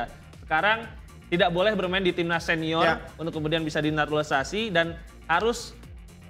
ya. Sekarang tidak boleh bermain di timnas senior untuk kemudian bisa dinaturalisasi dan harus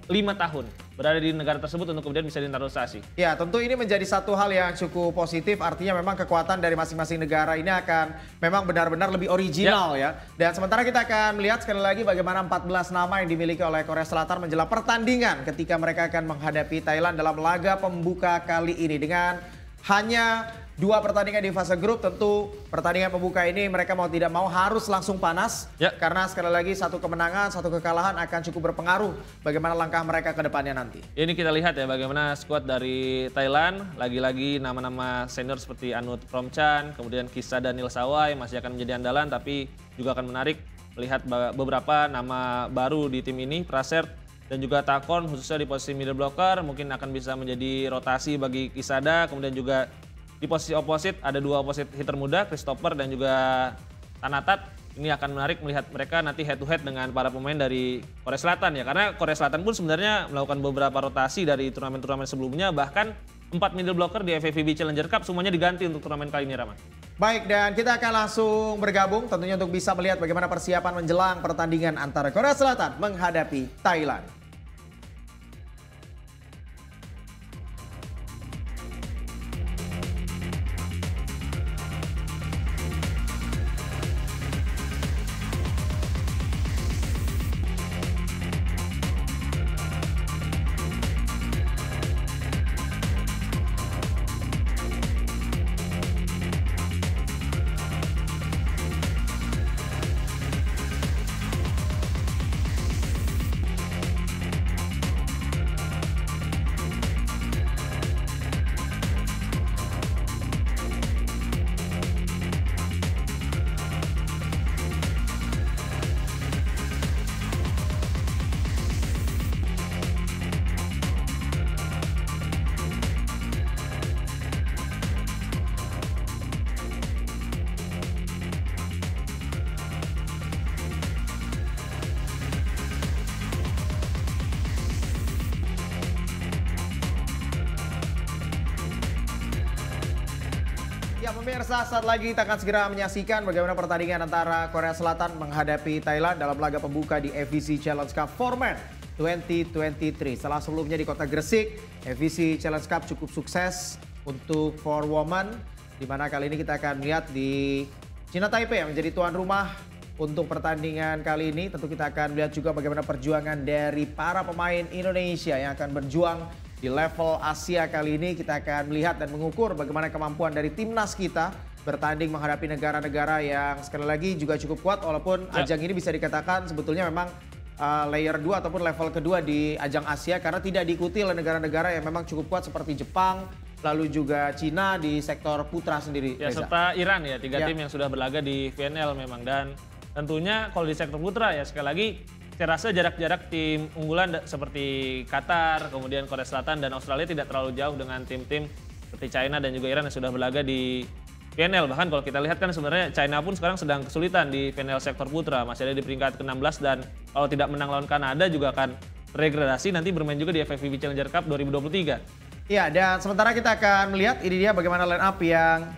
5 tahun berada di negara tersebut untuk kemudian bisa dinaturalisasi. Ya, tentu ini menjadi satu hal yang cukup positif, artinya memang kekuatan dari masing-masing negara ini akan memang benar-benar lebih original ya. Dan sementara kita akan melihat sekali lagi bagaimana 14 nama yang dimiliki oleh Korea Selatan menjelang pertandingan ketika mereka akan menghadapi Thailand dalam laga pembuka kali ini. Dengan hanya 2 pertandingan di fase grup, tentu pertandingan pembuka ini mereka mau tidak mau harus langsung panas. Karena sekali lagi satu kemenangan, satu kekalahan akan cukup berpengaruh bagaimana langkah mereka ke depannya nanti. Ini kita lihat ya bagaimana skuad dari Thailand, lagi-lagi nama-nama senior seperti Anut Promchan, kemudian Kisa Daniel Sawai masih akan menjadi andalan, tapi juga akan menarik melihat beberapa nama baru di tim ini, Prasert dan juga Takon khususnya di posisi middle blocker mungkin akan bisa menjadi rotasi bagi Kisada, kemudian juga di posisi oposit ada 2 oposit hitter muda, Christopher dan juga Tanatat. Ini akan menarik melihat mereka nanti head to head dengan para pemain dari Korea Selatan ya. Karena Korea Selatan pun sebenarnya melakukan beberapa rotasi dari turnamen-turnamen sebelumnya. Bahkan 4 middle blocker di FIVB Challenger Cup semuanya diganti untuk turnamen kali ini, Rama. Baik, dan kita akan langsung bergabung tentunya untuk bisa melihat bagaimana persiapan menjelang pertandingan antara Korea Selatan menghadapi Thailand. Ya pemirsa, saat lagi kita akan segera menyaksikan bagaimana pertandingan antara Korea Selatan menghadapi Thailand dalam laga pembuka di FEC Challenge Cup Format 2023. Setelah sebelumnya di kota Gresik, FEC Challenge Cup cukup sukses untuk for women, di mana kali ini kita akan melihat di China Taipei yang menjadi tuan rumah untuk pertandingan kali ini. Tentu kita akan melihat juga bagaimana perjuangan dari para pemain Indonesia yang akan berjuang di level Asia kali ini. Kita akan melihat dan mengukur bagaimana kemampuan dari timnas kita bertanding menghadapi negara-negara yang sekali lagi juga cukup kuat. Walaupun ajang ini bisa dikatakan sebetulnya memang layer 2 ataupun level kedua di ajang Asia. Karena tidak diikuti oleh negara-negara yang memang cukup kuat seperti Jepang, lalu juga Cina di sektor putra sendiri. Ya, serta Iran ya, 3 tim yang sudah berlaga di VNL memang. Dan tentunya kalau di sektor putra ya sekali lagi saya rasa jarak-jarak tim unggulan seperti Qatar, kemudian Korea Selatan dan Australia tidak terlalu jauh dengan tim-tim seperti China dan juga Iran yang sudah berlaga di VNL. Bahkan kalau kita lihat kan sebenarnya China pun sekarang sedang kesulitan di VNL sektor putra. Masih ada di peringkat ke-16 dan kalau tidak menang lawan Kanada juga akan terdegradasi nanti bermain juga di FIVB Challenger Cup 2023. Iya, dan sementara kita akan melihat ini dia bagaimana line up yang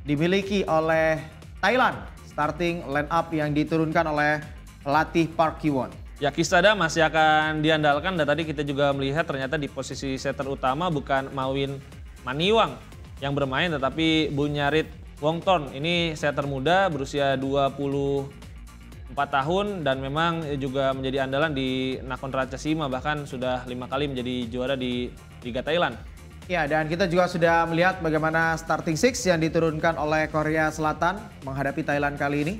dimiliki oleh Thailand. Starting line up yang diturunkan oleh pelatih Park Ki-won. Ya, Kisada masih akan diandalkan dan tadi kita juga melihat ternyata di posisi setter utama bukan Mawin Maniwang yang bermain tetapi Bunyarit Wongton. Ini setter muda berusia 24 tahun dan memang juga menjadi andalan di Nakhon Ratchasima, bahkan sudah 5 kali menjadi juara di Liga Thailand. Ya, dan kita juga sudah melihat bagaimana starting six yang diturunkan oleh Korea Selatan menghadapi Thailand kali ini.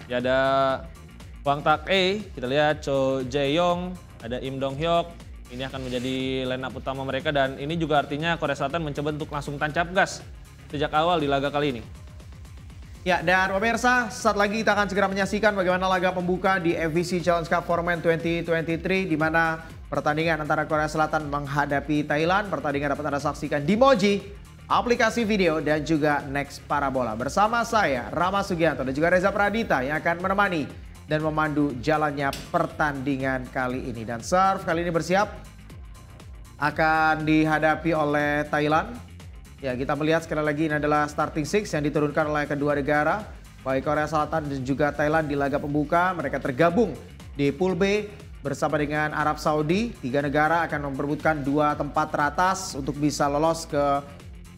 Ya, ada Wang Tak-e, kita lihat Cho Jae-yong, ada Im Dong-hyuk. Ini akan menjadi line up utama mereka dan ini juga artinya Korea Selatan mencoba untuk langsung tancap gas sejak awal di laga kali ini. Ya, dan pemirsa, saat lagi kita akan segera menyaksikan bagaimana laga pembuka di FEC Challenge Cup Format 2023 di mana pertandingan antara Korea Selatan menghadapi Thailand. Pertandingan dapat Anda saksikan di Moji, aplikasi video dan juga Next Parabola. Bersama saya Rama Sugianto dan juga Reza Pradita yang akan menemani dan memandu jalannya pertandingan kali ini. Dan serve kali ini bersiap akan dihadapi oleh Thailand. Ya, kita melihat sekali lagi ini adalah starting six yang diturunkan oleh kedua negara. Baik Korea Selatan dan juga Thailand di laga pembuka, mereka tergabung di Pool B bersama dengan Arab Saudi. 3 negara akan memperebutkan 2 tempat teratas untuk bisa lolos ke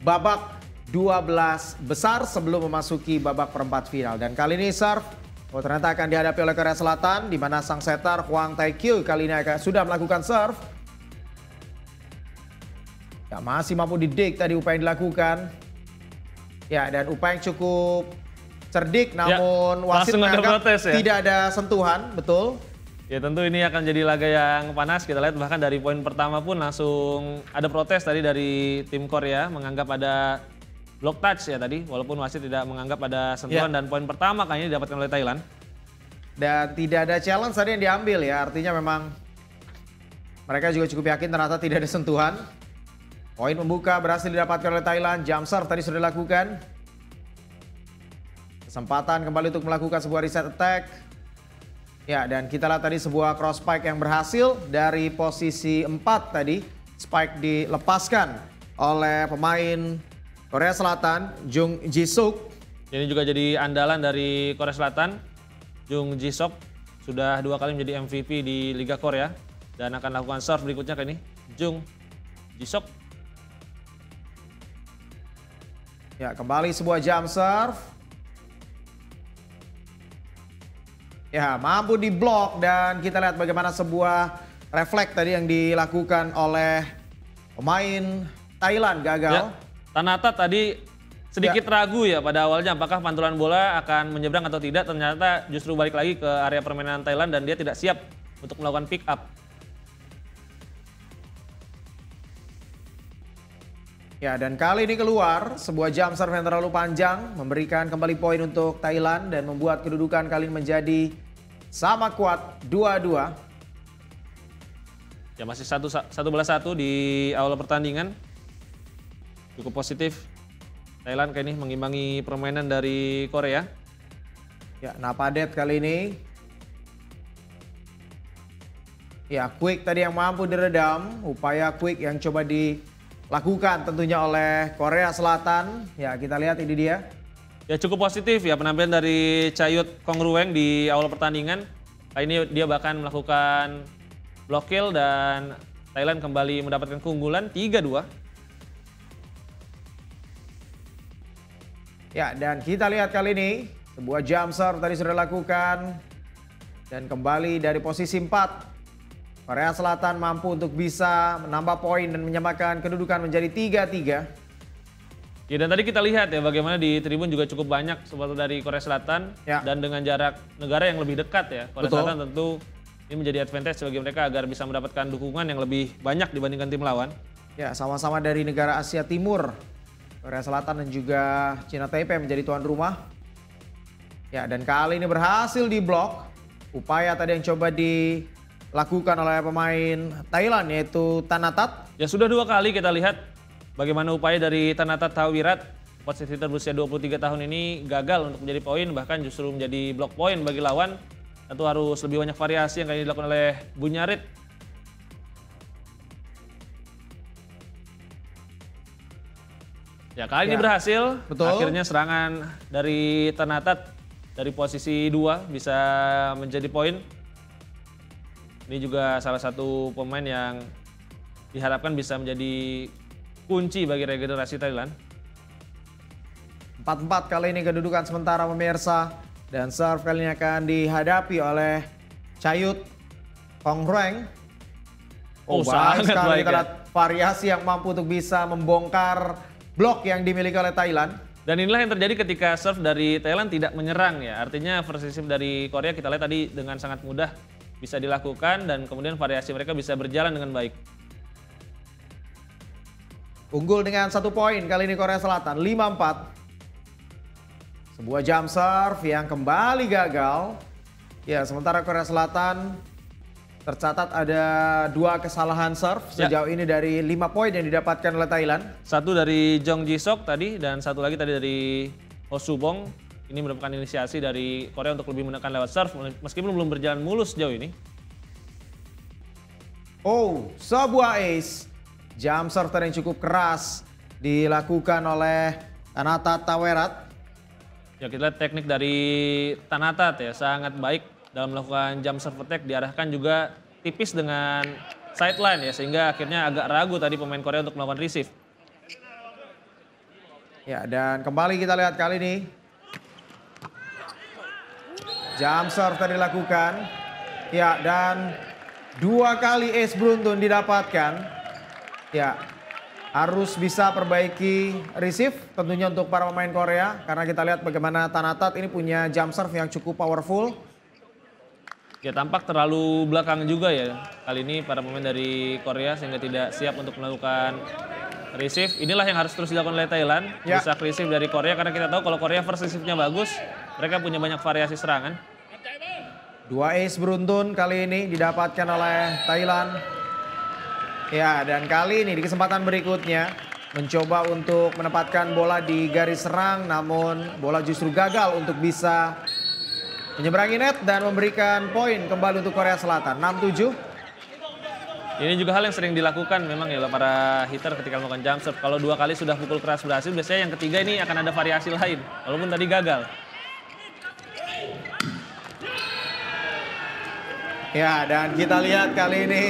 babak 12 besar sebelum memasuki babak perempat final. Dan kali ini serve ternyata akan dihadapi oleh Korea Selatan, di mana sang setter Hwang Tae-kyu kali ini sudah melakukan serve. Ya, masih mampu didik tadi upaya yang dilakukan. Ya, dan upaya yang cukup cerdik, namun wasit menganggap tidak ada sentuhan, betul. Ya tentu ini akan jadi laga yang panas. Kita lihat bahkan dari poin pertama pun langsung ada protes tadi dari tim Korea, menganggap ada block touch ya tadi, walaupun wasit tidak menganggap ada sentuhan. Dan poin pertama kayaknya didapatkan oleh Thailand. Dan tidak ada challenge tadi yang diambil ya, artinya memang mereka juga cukup yakin ternyata tidak ada sentuhan. Poin pembuka berhasil didapatkan oleh Thailand, jump serve tadi sudah dilakukan. Kesempatan kembali untuk melakukan sebuah reset attack. Ya, dan kita lihat tadi sebuah cross spike yang berhasil dari posisi 4 tadi. Spike dilepaskan oleh pemain Korea Selatan, Jung Ji-suk. Ini juga jadi andalan dari Korea Selatan. Jung Ji-suk sudah 2 kali menjadi MVP di Liga Korea. Dan akan lakukan serve berikutnya ke ini. Jung Ji-suk. Ya, kembali sebuah jump serve. Ya, mampu diblok dan kita lihat bagaimana sebuah refleks tadi yang dilakukan oleh pemain Thailand gagal. Ya, Tanatat tadi sedikit ragu ya pada awalnya apakah pantulan bola akan menyeberang atau tidak. Ternyata justru balik lagi ke area permainan Thailand dan dia tidak siap untuk melakukan pick up. Ya, dan kali ini keluar sebuah jump serve yang terlalu panjang, memberikan kembali poin untuk Thailand dan membuat kedudukan kali ini menjadi sama kuat 2-2. Ya masih 1-1 di awal pertandingan. Cukup positif Thailand kali ini mengimbangi permainan dari Korea. Ya, Napadet kali ini. Ya, Quick tadi yang mampu diredam, upaya Quick yang coba dilakukan tentunya oleh Korea Selatan. Ya, kita lihat ini dia. Ya cukup positif ya penampilan dari Chayut Kongrueng di awal pertandingan. Kali ini dia bahkan melakukan block kill dan Thailand kembali mendapatkan keunggulan 3-2. Ya, dan kita lihat kali ini sebuah jump serve tadi sudah dilakukan. Dan kembali dari posisi 4. Korea Selatan mampu untuk bisa menambah poin dan menyamakan kedudukan menjadi 3-3. Ya dan tadi kita lihat ya bagaimana di tribun juga cukup banyak supporter dari Korea Selatan. Ya. Dan dengan jarak negara yang lebih dekat ya. Korea Betul. Selatan tentu ini menjadi advantage bagi mereka agar bisa mendapatkan dukungan yang lebih banyak dibandingkan tim lawan. Ya, sama-sama dari negara Asia Timur. Korea Selatan dan juga Cina Taipei menjadi tuan rumah. Ya, dan kali ini berhasil diblok. Upaya tadi yang coba dilakukan oleh pemain Thailand yaitu Tanatat. Ya sudah 2 kali kita lihat bagaimana upaya dari Tanatat Tawirat, posisi berusia 23 tahun ini gagal untuk menjadi poin, bahkan justru menjadi block poin bagi lawan. Tentu harus lebih banyak variasi yang kali dilakukan oleh Bunyarit. Ya kali ini berhasil. Betul. Akhirnya serangan dari Tanatat dari posisi 2 bisa menjadi poin. Ini juga salah satu pemain yang diharapkan bisa menjadi kunci bagi regenerasi Thailand. 4-4 kali ini kedudukan sementara pemirsa. Dan serve kali ini akan dihadapi oleh Chayut Kongrueng. Oh, baik sangat sekali baik kita ya. lihat variasi yang mampu untuk bisa membongkar blok yang dimiliki oleh Thailand. Dan inilah yang terjadi ketika serve dari Thailand tidak menyerang ya. Artinya versi dari Korea kita lihat tadi dengan sangat mudah bisa dilakukan dan kemudian variasi mereka bisa berjalan dengan baik. Unggul dengan 1 poin kali ini Korea Selatan 5-4. Sebuah jump serve yang kembali gagal. Ya, sementara Korea Selatan tercatat ada 2 kesalahan serve sejauh ini dari 5 poin yang didapatkan oleh Thailand. 1 dari Jong Ji-sok tadi dan 1 lagi tadi dari Ho Subong. Ini merupakan inisiasi dari Korea untuk lebih menekan lewat serve meskipun belum berjalan mulus sejauh ini. Oh, sebuah ace. Jump serve yang cukup keras dilakukan oleh Tanatat Tawirat. Ya kita lihat teknik dari Tanatat ya, sangat baik dalam melakukan jump serve attack, diarahkan juga tipis dengan sideline ya, sehingga akhirnya agak ragu tadi pemain Korea untuk melakukan receive. Ya, dan kembali kita lihat kali ini. Jump serve tadi dilakukan. Ya, dan 2 kali ace beruntun didapatkan. Ya, harus bisa perbaiki receive tentunya untuk para pemain Korea. Karena kita lihat bagaimana Tanatat ini punya jump serve yang cukup powerful. Ya tampak terlalu belakang juga ya kali ini para pemain dari Korea sehingga tidak siap untuk melakukan receive. Inilah yang harus terus dilakukan oleh Thailand. Ya. Bisa receive dari Korea karena kita tahu kalau Korea first receive-nya bagus, mereka punya banyak variasi serangan. 2 ace beruntun kali ini didapatkan oleh Thailand. Ya, dan kali ini di kesempatan berikutnya mencoba untuk menempatkan bola di garis serang, namun bola justru gagal untuk bisa menyeberangi net dan memberikan poin kembali untuk Korea Selatan. 6-7. Ini juga hal yang sering dilakukan memang ya para hitter ketika melakukan jump serve. Kalau 2 kali sudah pukul keras berhasil, biasanya yang ketiga ini akan ada variasi lain, walaupun tadi gagal. Ya, dan kita lihat kali ini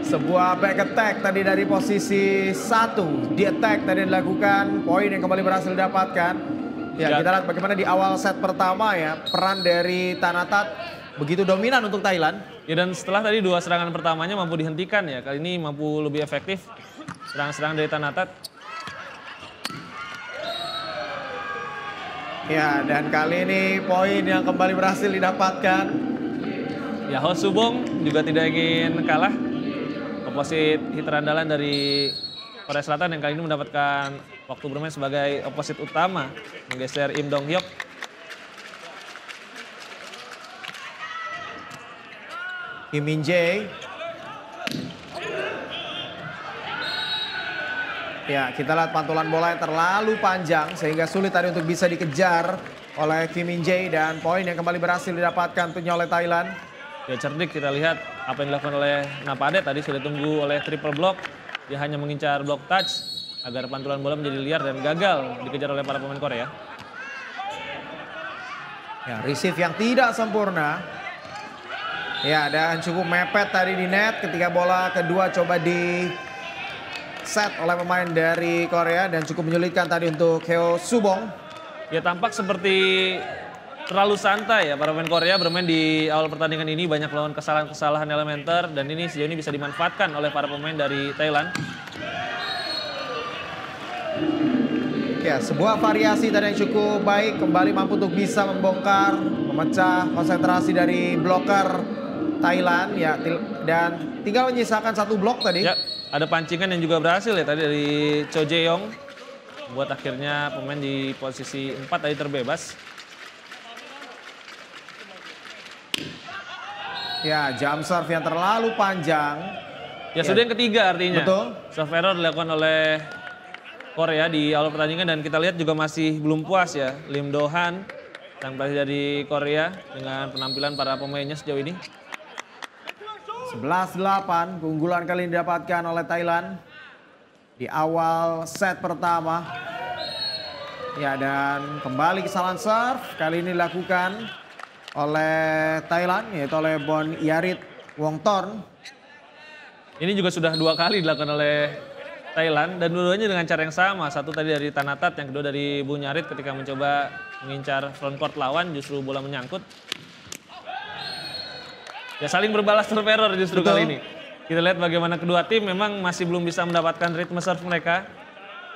sebuah back attack tadi dari posisi 1. Di attack tadi dilakukan, poin yang kembali berhasil didapatkan. Ya, kita lihat bagaimana di awal set pertama ya, peran dari Tanatat begitu dominan untuk Thailand. Ya dan setelah tadi 2 serangan pertamanya mampu dihentikan ya, kali ini mampu lebih efektif serangan-serangan dari Tanatat. Ya, dan kali ini poin yang kembali berhasil didapatkan. Ya, Ho Subong juga tidak ingin kalah. Oposit hitter andalan dari Korea Selatan yang kali ini mendapatkan waktu bermain sebagai oposit utama, menggeser Im Dong Hyuk. Kim Min Jae. Ya, kita lihat pantulan bola yang terlalu panjang sehingga sulit tadi untuk bisa dikejar oleh Kim Min Jae, dan poin yang kembali berhasil didapatkan tentunya oleh Thailand. Ya cerdik, kita lihat apa yang dilakukan oleh Napadet tadi sudah ditunggu oleh triple block. Dia hanya mengincar block touch agar pantulan bola menjadi liar dan gagal dikejar oleh para pemain Korea. Ya, receive yang tidak sempurna. Ya, dan cukup mepet tadi di net ketika bola kedua coba di set oleh pemain dari Korea dan cukup menyulitkan tadi untuk Heo Subong. Ya tampak seperti terlalu santai ya para pemain Korea bermain di awal pertandingan ini, banyak melakukan kesalahan-kesalahan elementer dan ini sejauh ini bisa dimanfaatkan oleh para pemain dari Thailand. Ya, sebuah variasi tadi yang cukup baik, kembali mampu untuk bisa membongkar, memecah konsentrasi dari bloker Thailand ya, dan tinggal menyisakan 1 blok tadi. Ya, ada pancingan yang juga berhasil ya tadi dari Cho Jae-yong, buat akhirnya pemain di posisi 4 tadi terbebas. Ya, jump serve yang terlalu panjang. Ya, sudah yang ketiga artinya. Betul. Serve error dilakukan oleh Korea di awal pertandingan dan kita lihat juga masih belum puas ya Lim Do-han, sang pelatih dari Korea dengan penampilan para pemainnya sejauh ini. 11-8, keunggulan kali ini didapatkan oleh Thailand di awal set pertama. Ya, dan kembali kesalahan serve kali ini dilakukan oleh Thailand, yaitu oleh Bon Yarit Wongtorn. Ini juga sudah 2 kali dilakukan oleh Thailand dan dua-duanya dengan cara yang sama. Satu tadi dari Tanatat, yang kedua dari Bu Nyarit ketika mencoba mengincar front court lawan justru bola menyangkut. Ya saling berbalas serve error justru Betul. kali ini. Kita lihat bagaimana kedua tim memang masih belum bisa mendapatkan ritme serve mereka.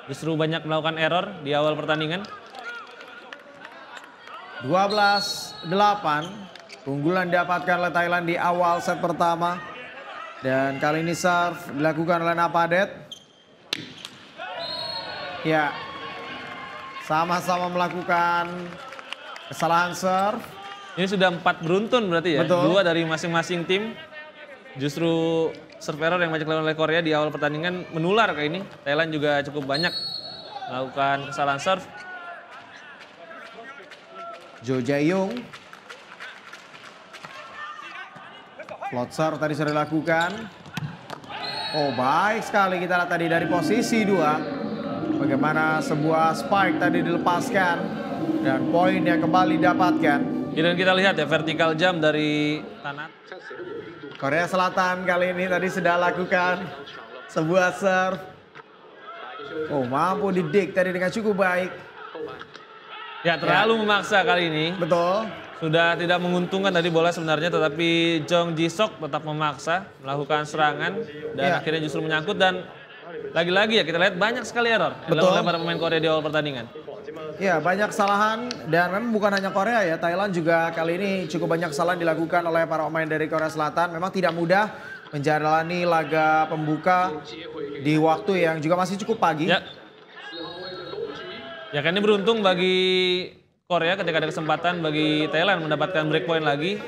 Justru banyak melakukan error di awal pertandingan. 12-8, keunggulan didapatkan oleh Thailand di awal set pertama. Dan kali ini serve dilakukan oleh Napadet. Ya, sama-sama melakukan kesalahan serve. Ini sudah 4 beruntun berarti ya. Betul. 2 dari masing-masing tim. Justru serve error yang banyak dilakukan oleh Korea di awal pertandingan menular kayak ini. Thailand juga cukup banyak melakukan kesalahan serve. Jo Jae-yong. Float serve tadi sudah dilakukan. Oh, baik sekali kita lihat tadi dari posisi 2. Bagaimana sebuah spike tadi dilepaskan Dan poin yang kembali didapatkan. Ya, dan kita lihat ya vertikal jam dari Tanat. Korea Selatan kali ini tadi sudah lakukan sebuah serve. Oh, mampu didik tadi dengan cukup baik. Ya, terlalu memaksa kali ini. Betul. Sudah tidak menguntungkan tadi bola sebenarnya, tetapi Jong Ji-sok tetap memaksa melakukan serangan dan akhirnya justru menyangkut. Dan lagi-lagi ya kita lihat banyak sekali error yang dilakukan para pemain Korea di awal pertandingan. Ya, banyak kesalahan dan memang bukan hanya Korea ya, Thailand juga kali ini cukup banyak kesalahan dilakukan oleh para pemain dari Korea Selatan. Memang tidak mudah menjalani laga pembuka di waktu yang juga masih cukup pagi. Ya kan ini beruntung bagi Korea ketika ada kesempatan bagi Thailand mendapatkan break point lagi.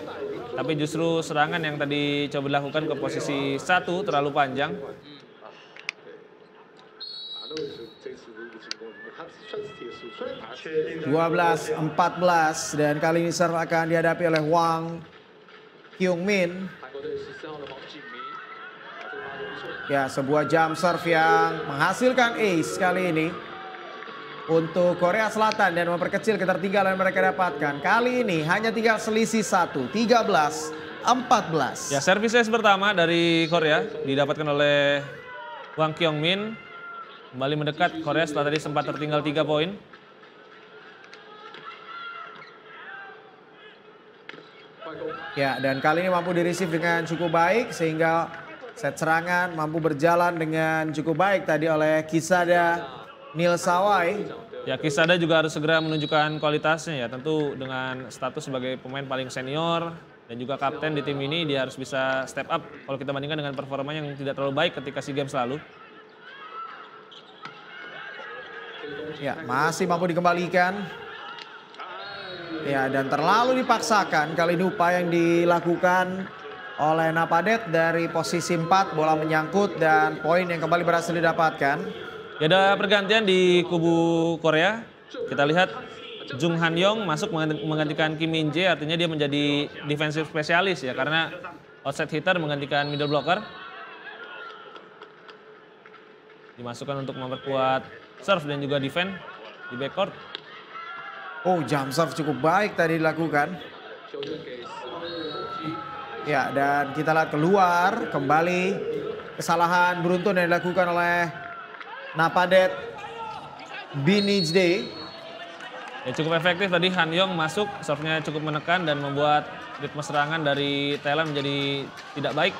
Tapi justru serangan yang tadi coba dilakukan ke posisi 1 terlalu panjang. 12-14 dan kali ini serve akan dihadapi oleh Hwang Kyung-min. Ya, sebuah jump serve yang menghasilkan ace kali ini untuk Korea Selatan dan memperkecil ketertinggalan yang mereka dapatkan. Kali ini hanya tinggal selisih 1, 13-14. Ya, service ace pertama dari Korea didapatkan oleh Hwang Kyung-min. Kembali mendekat Korea setelah tadi sempat tertinggal 3 poin. Ya, dan kali ini mampu di-receive dengan cukup baik sehingga set serangan mampu berjalan dengan cukup baik tadi oleh Kisada Nilsawai. Ya, Kisada juga harus segera menunjukkan kualitasnya ya. Tentu dengan status sebagai pemain paling senior dan juga kapten di tim ini, dia harus bisa step up kalau kita bandingkan dengan performanya yang tidak terlalu baik ketika SEA Games lalu. Ya, masih mampu dikembalikan. Ya, dan terlalu dipaksakan kali ini upaya yang dilakukan oleh Napadet dari posisi 4, bola menyangkut dan poin yang kembali berhasil didapatkan. Ya, ada pergantian di kubu Korea. Kita lihat Jung Han Yong masuk menggantikan Kim Min Jae, artinya dia menjadi defensive spesialis ya, karena outside hitter menggantikan middle blocker. Dimasukkan untuk memperkuat serve dan juga defense di backcourt. Oh, jump serve cukup baik tadi dilakukan. Ya, dan kita lihat keluar kembali kesalahan beruntun yang dilakukan oleh Napadet Binijde. Ya, cukup efektif tadi Han Yong masuk, serve-nya cukup menekan dan membuat ritme serangan dari Thailand menjadi tidak baik.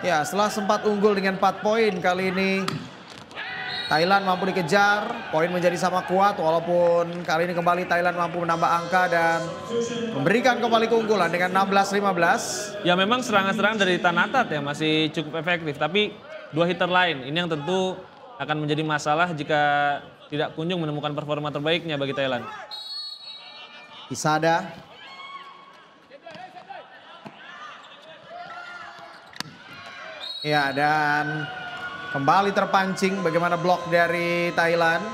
Ya, setelah sempat unggul dengan 4 poin, kali ini Thailand mampu dikejar, poin menjadi sama kuat walaupun kali ini kembali Thailand mampu menambah angka dan memberikan kembali keunggulan dengan 16-15. Ya, memang serangan-serangan dari Tanatat ya masih cukup efektif, tapi 2 hitter lain ini yang tentu akan menjadi masalah jika tidak kunjung menemukan performa terbaiknya bagi Thailand. Kisada. Ya, dan kembali terpancing bagaimana blok dari Thailand.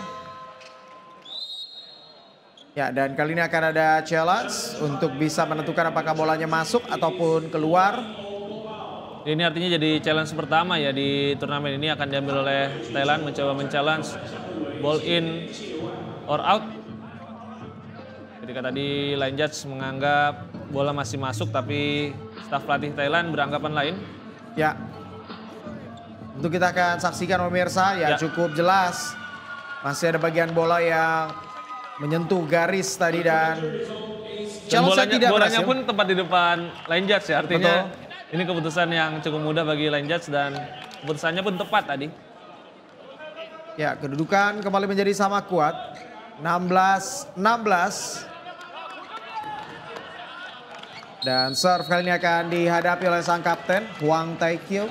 Ya, dan kali ini akan ada challenge untuk bisa menentukan apakah bolanya masuk ataupun keluar. Ini artinya jadi challenge pertama ya di turnamen ini, akan diambil oleh Thailand mencoba men-challenge ball in or out. Ketika tadi line judge menganggap bola masih masuk, tapi staf pelatih Thailand beranggapan lain. Ya, untuk kita akan saksikan pemirsa ya, cukup jelas. Masih ada bagian bola yang menyentuh garis tadi dan bolanya pun tepat di depan line judge ya, artinya ini keputusan yang cukup mudah bagi line judge dan keputusannya pun tepat tadi. Ya, kedudukan kembali menjadi sama kuat. 16-16. Dan serve kali ini akan dihadapi oleh sang kapten Hwang Tae-kyu.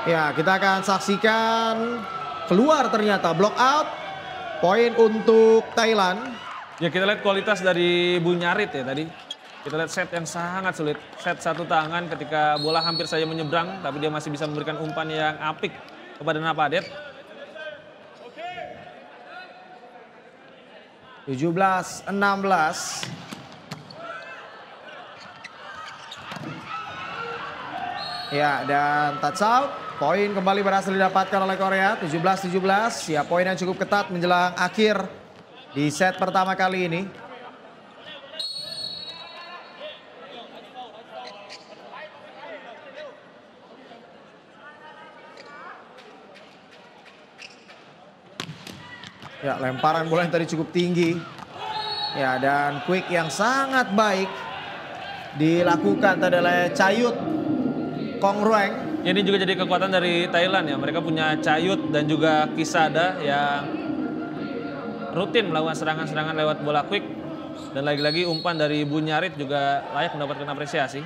Ya, kita akan saksikan keluar ternyata block out. Poin untuk Thailand. Ya, kita lihat kualitas dari Bunyarit ya tadi. Kita lihat set yang sangat sulit. Set satu tangan ketika bola hampir saja menyeberang, tapi dia masih bisa memberikan umpan yang apik kepada Napadet. 17-16. Ya, dan touch out. Poin kembali berhasil didapatkan oleh Korea, 17-17. Ya, poin yang cukup ketat menjelang akhir di set pertama kali ini. Ya, lemparan bola yang tadi cukup tinggi. Ya, dan quick yang sangat baik dilakukan tadi oleh Chayut Kongreng. Ini juga jadi kekuatan dari Thailand ya. Mereka punya Chayut dan juga Kisada yang rutin melakukan serangan-serangan lewat bola quick. Dan lagi-lagi umpan dari Bunyarit juga layak mendapatkan apresiasi.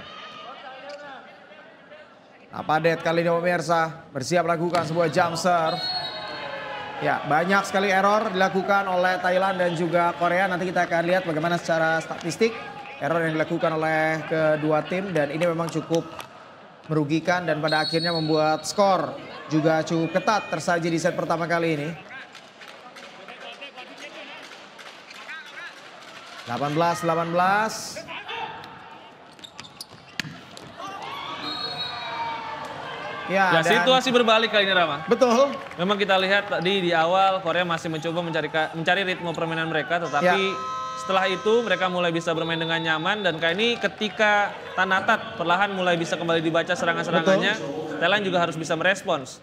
Napadet kali ini pemirsa bersiap lakukan sebuah jump serve. Ya, banyak sekali error dilakukan oleh Thailand dan juga Korea. Nanti kita akan lihat bagaimana secara statistik error yang dilakukan oleh kedua tim. Dan ini memang cukup merugikan dan pada akhirnya membuat skor juga cukup ketat tersaji di set pertama kali ini. 18-18. Ya, situasi berbalik kali ini, Rama. Betul. Memang kita lihat tadi di awal Korea masih mencoba mencari ritme permainan mereka, tetapi setelah itu mereka mulai bisa bermain dengan nyaman dan kali ini ketika Thanatat perlahan mulai bisa kembali dibaca serangan-serangannya, Thailand juga harus bisa merespons.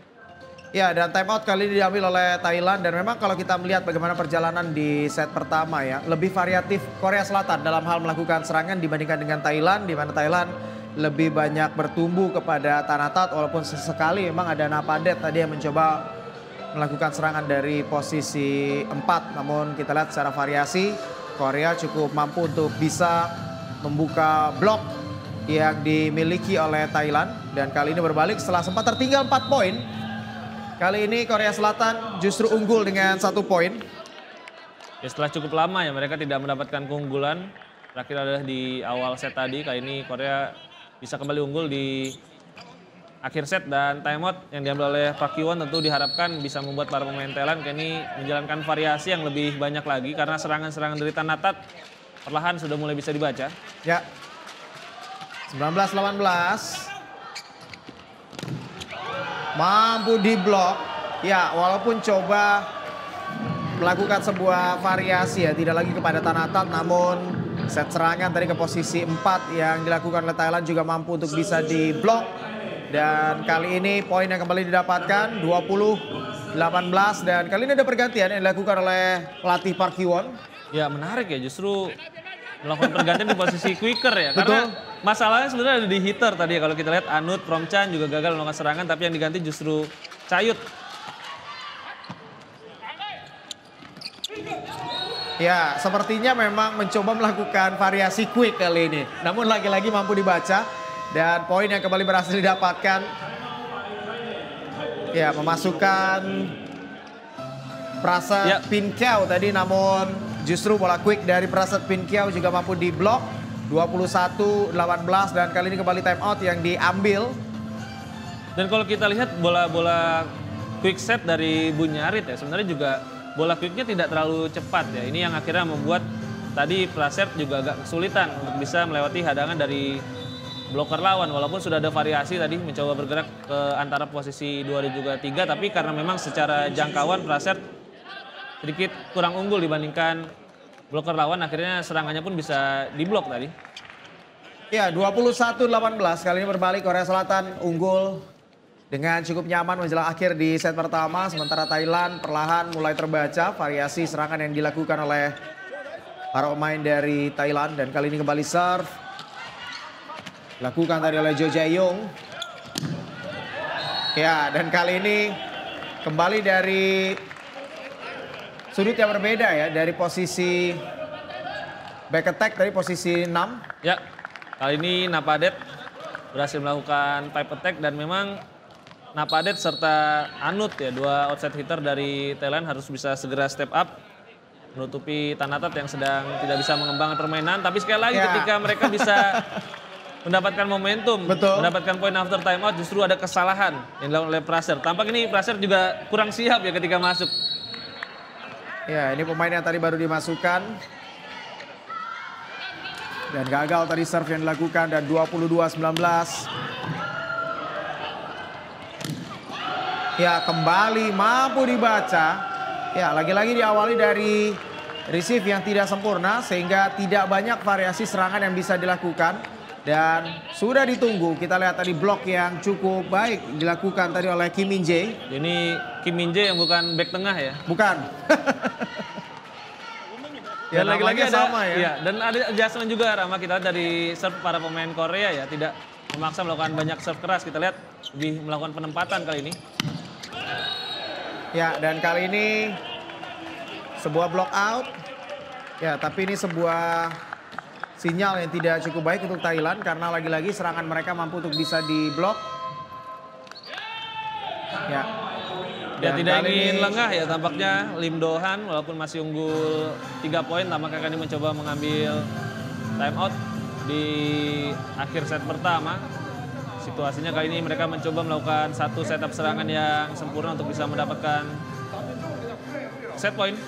Ya, dan time out kali ini diambil oleh Thailand dan memang kalau kita melihat bagaimana perjalanan di set pertama ya, lebih variatif Korea Selatan dalam hal melakukan serangan dibandingkan dengan Thailand, di mana Thailand lebih banyak bertumbuh kepada Thanatat walaupun sesekali memang ada Napadet tadi yang mencoba melakukan serangan dari posisi 4. Namun kita lihat secara variasi Korea cukup mampu untuk bisa membuka blok yang dimiliki oleh Thailand. Dan kali ini berbalik setelah sempat tertinggal 4 poin. Kali ini Korea Selatan justru unggul dengan 1 poin. Ya, setelah cukup lama ya mereka tidak mendapatkan keunggulan. Terakhir adalah di awal set tadi, kali ini Korea bisa kembali unggul di akhir set dan timeout yang diambil oleh Park Ki-won tentu diharapkan bisa membuat para pemain Thailand kini menjalankan variasi yang lebih banyak lagi karena serangan-serangan dari Thanatat perlahan sudah mulai bisa dibaca. Ya, 19-18. Mampu diblok. Ya, walaupun coba melakukan sebuah variasi ya, tidak lagi kepada Thanatat namun set serangan tadi ke posisi 4 yang dilakukan oleh Thailand juga mampu untuk bisa diblok. Dan kali ini poin yang kembali didapatkan 20-18 dan kali ini ada pergantian yang dilakukan oleh pelatih Park Ki-won. Ya, menarik ya, justru melakukan pergantian di posisi quicker ya. Betul. Karena masalahnya sebenarnya ada di hitter tadi ya. Kalau kita lihat Anut Promchan juga gagal melakukan serangan tapi yang diganti justru Chayut. Ya, sepertinya memang mencoba melakukan variasi quick kali ini. Namun lagi-lagi mampu dibaca. Dan poin yang kembali berhasil didapatkan. Ya, memasukkan Praset Pinkiao tadi. Namun justru bola quick dari Praset Pinkiao juga mampu diblok. 21-18 dan kali ini kembali time out yang diambil. Dan kalau kita lihat bola-bola quick set dari Bunyarit ya sebenarnya juga bola quicknya tidak terlalu cepat ya. Ini yang akhirnya membuat tadi Praset juga agak kesulitan untuk bisa melewati hadangan dari bloker lawan. Walaupun sudah ada variasi tadi mencoba bergerak ke antara posisi 2 dan juga 3. Tapi karena memang secara jangkauan Praset sedikit kurang unggul dibandingkan bloker lawan. Akhirnya serangannya pun bisa diblok tadi. Ya, 21-18 kali ini berbalik Korea Selatan unggul dengan cukup nyaman menjelang akhir di set pertama. Sementara Thailand perlahan mulai terbaca variasi serangan yang dilakukan oleh para pemain dari Thailand. Dan kali ini kembali serve. Dilakukan tadi oleh Jo Jae-yong. Ya, dan kali ini kembali dari sudut yang berbeda ya. Dari posisi back attack dari posisi 6. Ya, kali ini Napadet berhasil melakukan pipe attack dan memang Napadet serta Anut ya, 2 outside hitter dari Thailand harus bisa segera step up menutupi Thanatat yang sedang tidak bisa mengembangkan permainan. Tapi sekali lagi ketika mereka bisa mendapatkan momentum, mendapatkan poin after time out, justru ada kesalahan yang dilakukan oleh Praset. Tampak ini Praset juga kurang siap ya ketika masuk. Ya, ini pemain yang tadi baru dimasukkan. Dan gagal tadi serve yang dilakukan dan 22-19. Ya, kembali mampu dibaca. Ya, lagi-lagi diawali dari receive yang tidak sempurna sehingga tidak banyak variasi serangan yang bisa dilakukan. Dan sudah ditunggu, kita lihat tadi blok yang cukup baik dilakukan tadi oleh Kim Min Jae. Ini Kim Min Jae yang bukan back tengah ya. Bukan. Dan lagi-lagi ada sama ya. Iya, dan ada adjustment juga Rama kita dari serve para pemain Korea ya, tidak memaksa melakukan banyak serve keras. Kita lihat lebih melakukan penempatan kali ini. Ya, dan kali ini sebuah block out. Ya, tapi ini sebuah sinyal yang tidak cukup baik untuk Thailand karena lagi-lagi serangan mereka mampu untuk bisa diblok. Ya. Dia Dan tidak kali ingin ini lengah ya tampaknya Lim Do Han walaupun masih unggul 3 poin tampaknya akan mencoba mengambil time out di akhir set pertama. Situasinya kali ini mereka mencoba melakukan satu setup serangan yang sempurna untuk bisa mendapatkan set point.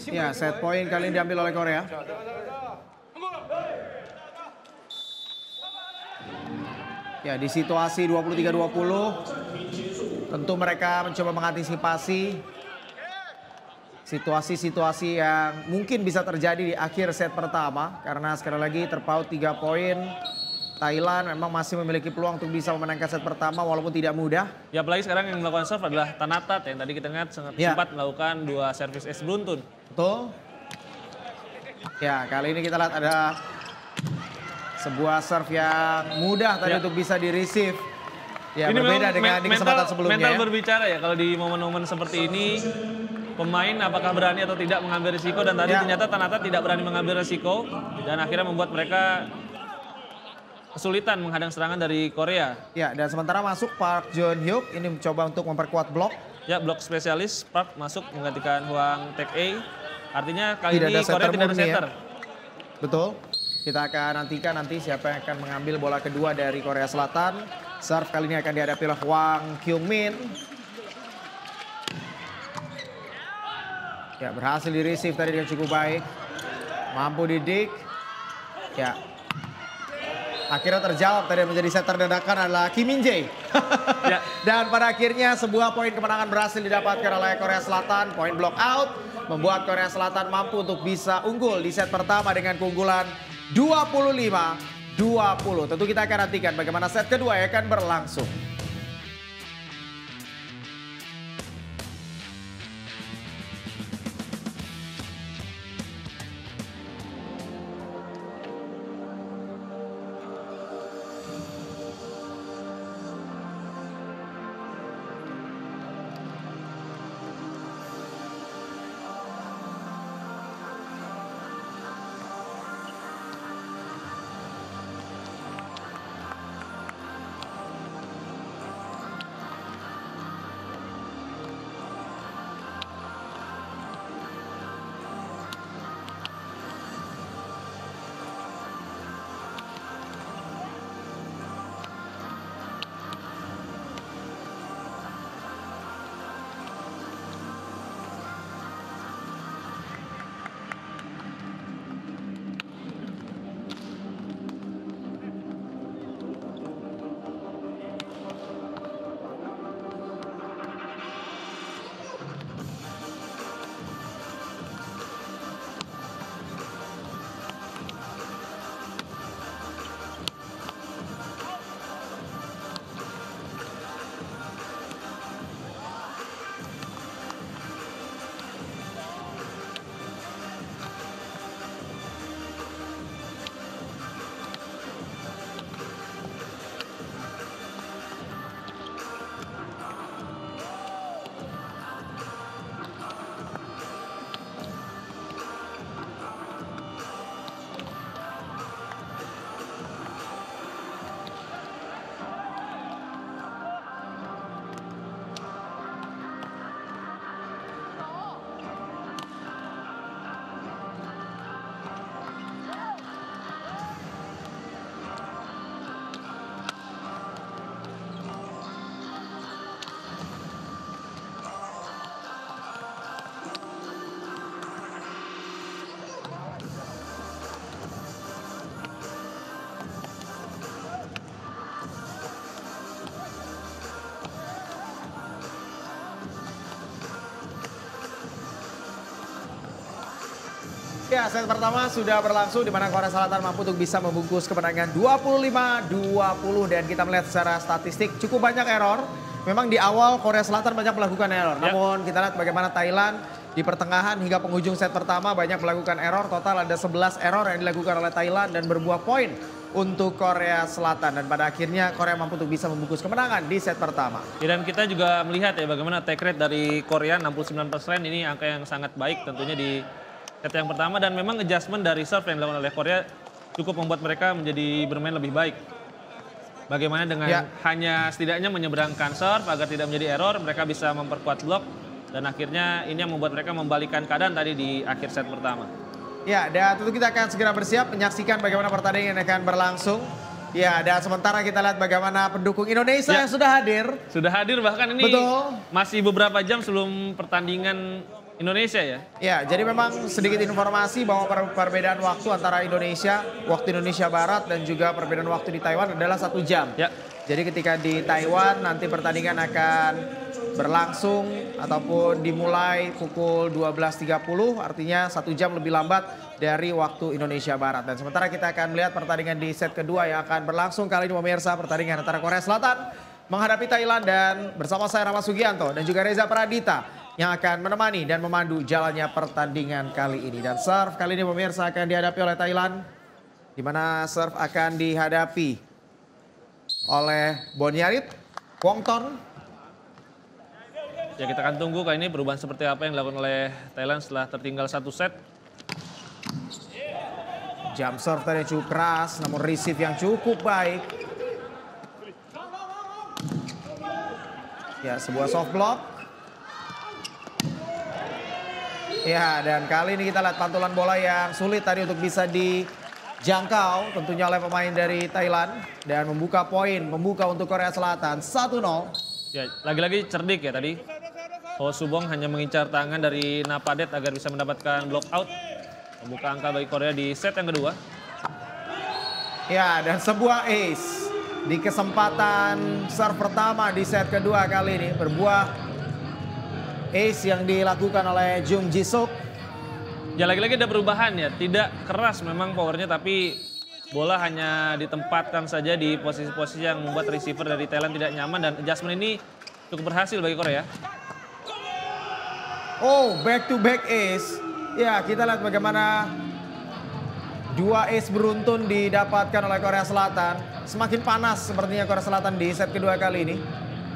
Ya, set point kali ini diambil oleh Korea. Ya, di situasi 23-20 tentu mereka mencoba mengantisipasi situasi-situasi yang mungkin bisa terjadi di akhir set pertama karena sekali lagi terpaut 3 poin. Thailand memang masih memiliki peluang untuk bisa memenangkan set pertama walaupun tidak mudah. Ya apalagi sekarang yang melakukan serve adalah Tanatat yang tadi kita lihat sempat melakukan 2 service ace beruntun. Betul. Ya, kali ini kita lihat ada sebuah serve yang mudah tadi untuk bisa di-receive. Ya, ini berbeda dengan di kesempatan sebelumnya. Mental ya. berbicara ya kalau di momen-momen seperti ini pemain apakah berani atau tidak mengambil risiko dan tadi ternyata Tanatat tidak berani mengambil risiko dan akhirnya membuat mereka kesulitan menghadang serangan dari Korea. Ya, dan sementara masuk Park Jeon Hyuk ini mencoba untuk memperkuat blok. Ya, blok spesialis Park masuk menggantikan Hwang Taek-A. Artinya kali Tidak ini ada Korea setter tidak ada murni ya. setter. Betul. Kita akan nantikan nanti siapa yang akan mengambil bola kedua dari Korea Selatan. Serve kali ini akan dihadapi oleh Hwang Kyung-min. Ya, berhasil di-receive tadi dengan cukup baik. Mampu didik. Ya. Akhirnya terjawab tadi menjadi setter dadakan adalah Kim Min Jae. Ya. Dan pada akhirnya sebuah poin kemenangan berhasil didapatkan oleh Korea Selatan. Poin block out membuat Korea Selatan mampu untuk bisa unggul di set pertama dengan keunggulan 25-20. Tentu kita akan nantikan bagaimana set kedua yang akan berlangsung. Ya, set pertama sudah berlangsung di mana Korea Selatan mampu untuk bisa membungkus kemenangan 25-20 dan kita melihat secara statistik cukup banyak error. Memang di awal Korea Selatan banyak melakukan error, namun kita lihat bagaimana Thailand di pertengahan hingga penghujung set pertama banyak melakukan error. Total ada 11 error yang dilakukan oleh Thailand dan berbuah poin untuk Korea Selatan. Dan pada akhirnya Korea mampu untuk bisa membungkus kemenangan di set pertama. Ya, dan kita juga melihat ya bagaimana take rate dari Korea 69%, ini angka yang sangat baik tentunya di set yang pertama. Dan memang adjustment dari serve yang dilakukan oleh Korea cukup membuat mereka menjadi bermain lebih baik. Bagaimana dengan hanya setidaknya menyeberangkan serve agar tidak menjadi error, mereka bisa memperkuat blok. Dan akhirnya ini yang membuat mereka membalikan keadaan tadi di akhir set pertama. Ya, dan tentu kita akan segera bersiap menyaksikan bagaimana pertandingan akan berlangsung. Ya, dan sementara kita lihat bagaimana pendukung Indonesia yang sudah hadir. Sudah hadir, bahkan ini masih beberapa jam sebelum pertandingan Indonesia ya. Ya, jadi memang sedikit informasi bahwa perbedaan waktu antara waktu Indonesia Barat dan juga perbedaan waktu di Taiwan adalah 1 jam. Ya. Jadi ketika di Taiwan nanti pertandingan akan berlangsung ataupun dimulai pukul 12.30, artinya 1 jam lebih lambat dari waktu Indonesia Barat. Dan sementara kita akan melihat pertandingan di set kedua yang akan berlangsung kali ini pemirsa, pertandingan antara Korea Selatan menghadapi Thailand, dan bersama saya Rama Sugianto dan juga Reza Pradita yang akan menemani dan memandu jalannya pertandingan kali ini. Dan serve kali ini pemirsa akan dihadapi oleh Thailand, di mana serve akan dihadapi oleh Bonyarit Wongton. Ya, kita akan tunggu kali ini perubahan seperti apa yang dilakukan oleh Thailand setelah tertinggal 1 set. Jump serve tadi cukup keras, namun receive yang cukup baik. Ya, sebuah soft block. Ya, dan kali ini kita lihat pantulan bola yang sulit tadi untuk bisa dijangkau tentunya oleh pemain dari Thailand. Dan membuka poin, membuka untuk Korea Selatan 1-0. Ya, lagi-lagi cerdik ya tadi. Ho Subong hanya mengincar tangan dari Napadet agar bisa mendapatkan block out. Membuka angka bagi Korea di set yang kedua. Ya, dan sebuah ace di kesempatan serve pertama di set kedua kali ini. Berbuah ace yang dilakukan oleh Jung Jisuk. Ya, lagi-lagi ada perubahan ya. Tidak keras memang powernya, tapi bola hanya ditempatkan saja di posisi-posisi yang membuat receiver dari Thailand tidak nyaman. Dan adjustment ini cukup berhasil bagi Korea. Oh, back to back ace. Ya, kita lihat bagaimana 2 ace beruntun didapatkan oleh Korea Selatan. Semakin panas sepertinya Korea Selatan di set kedua kali ini.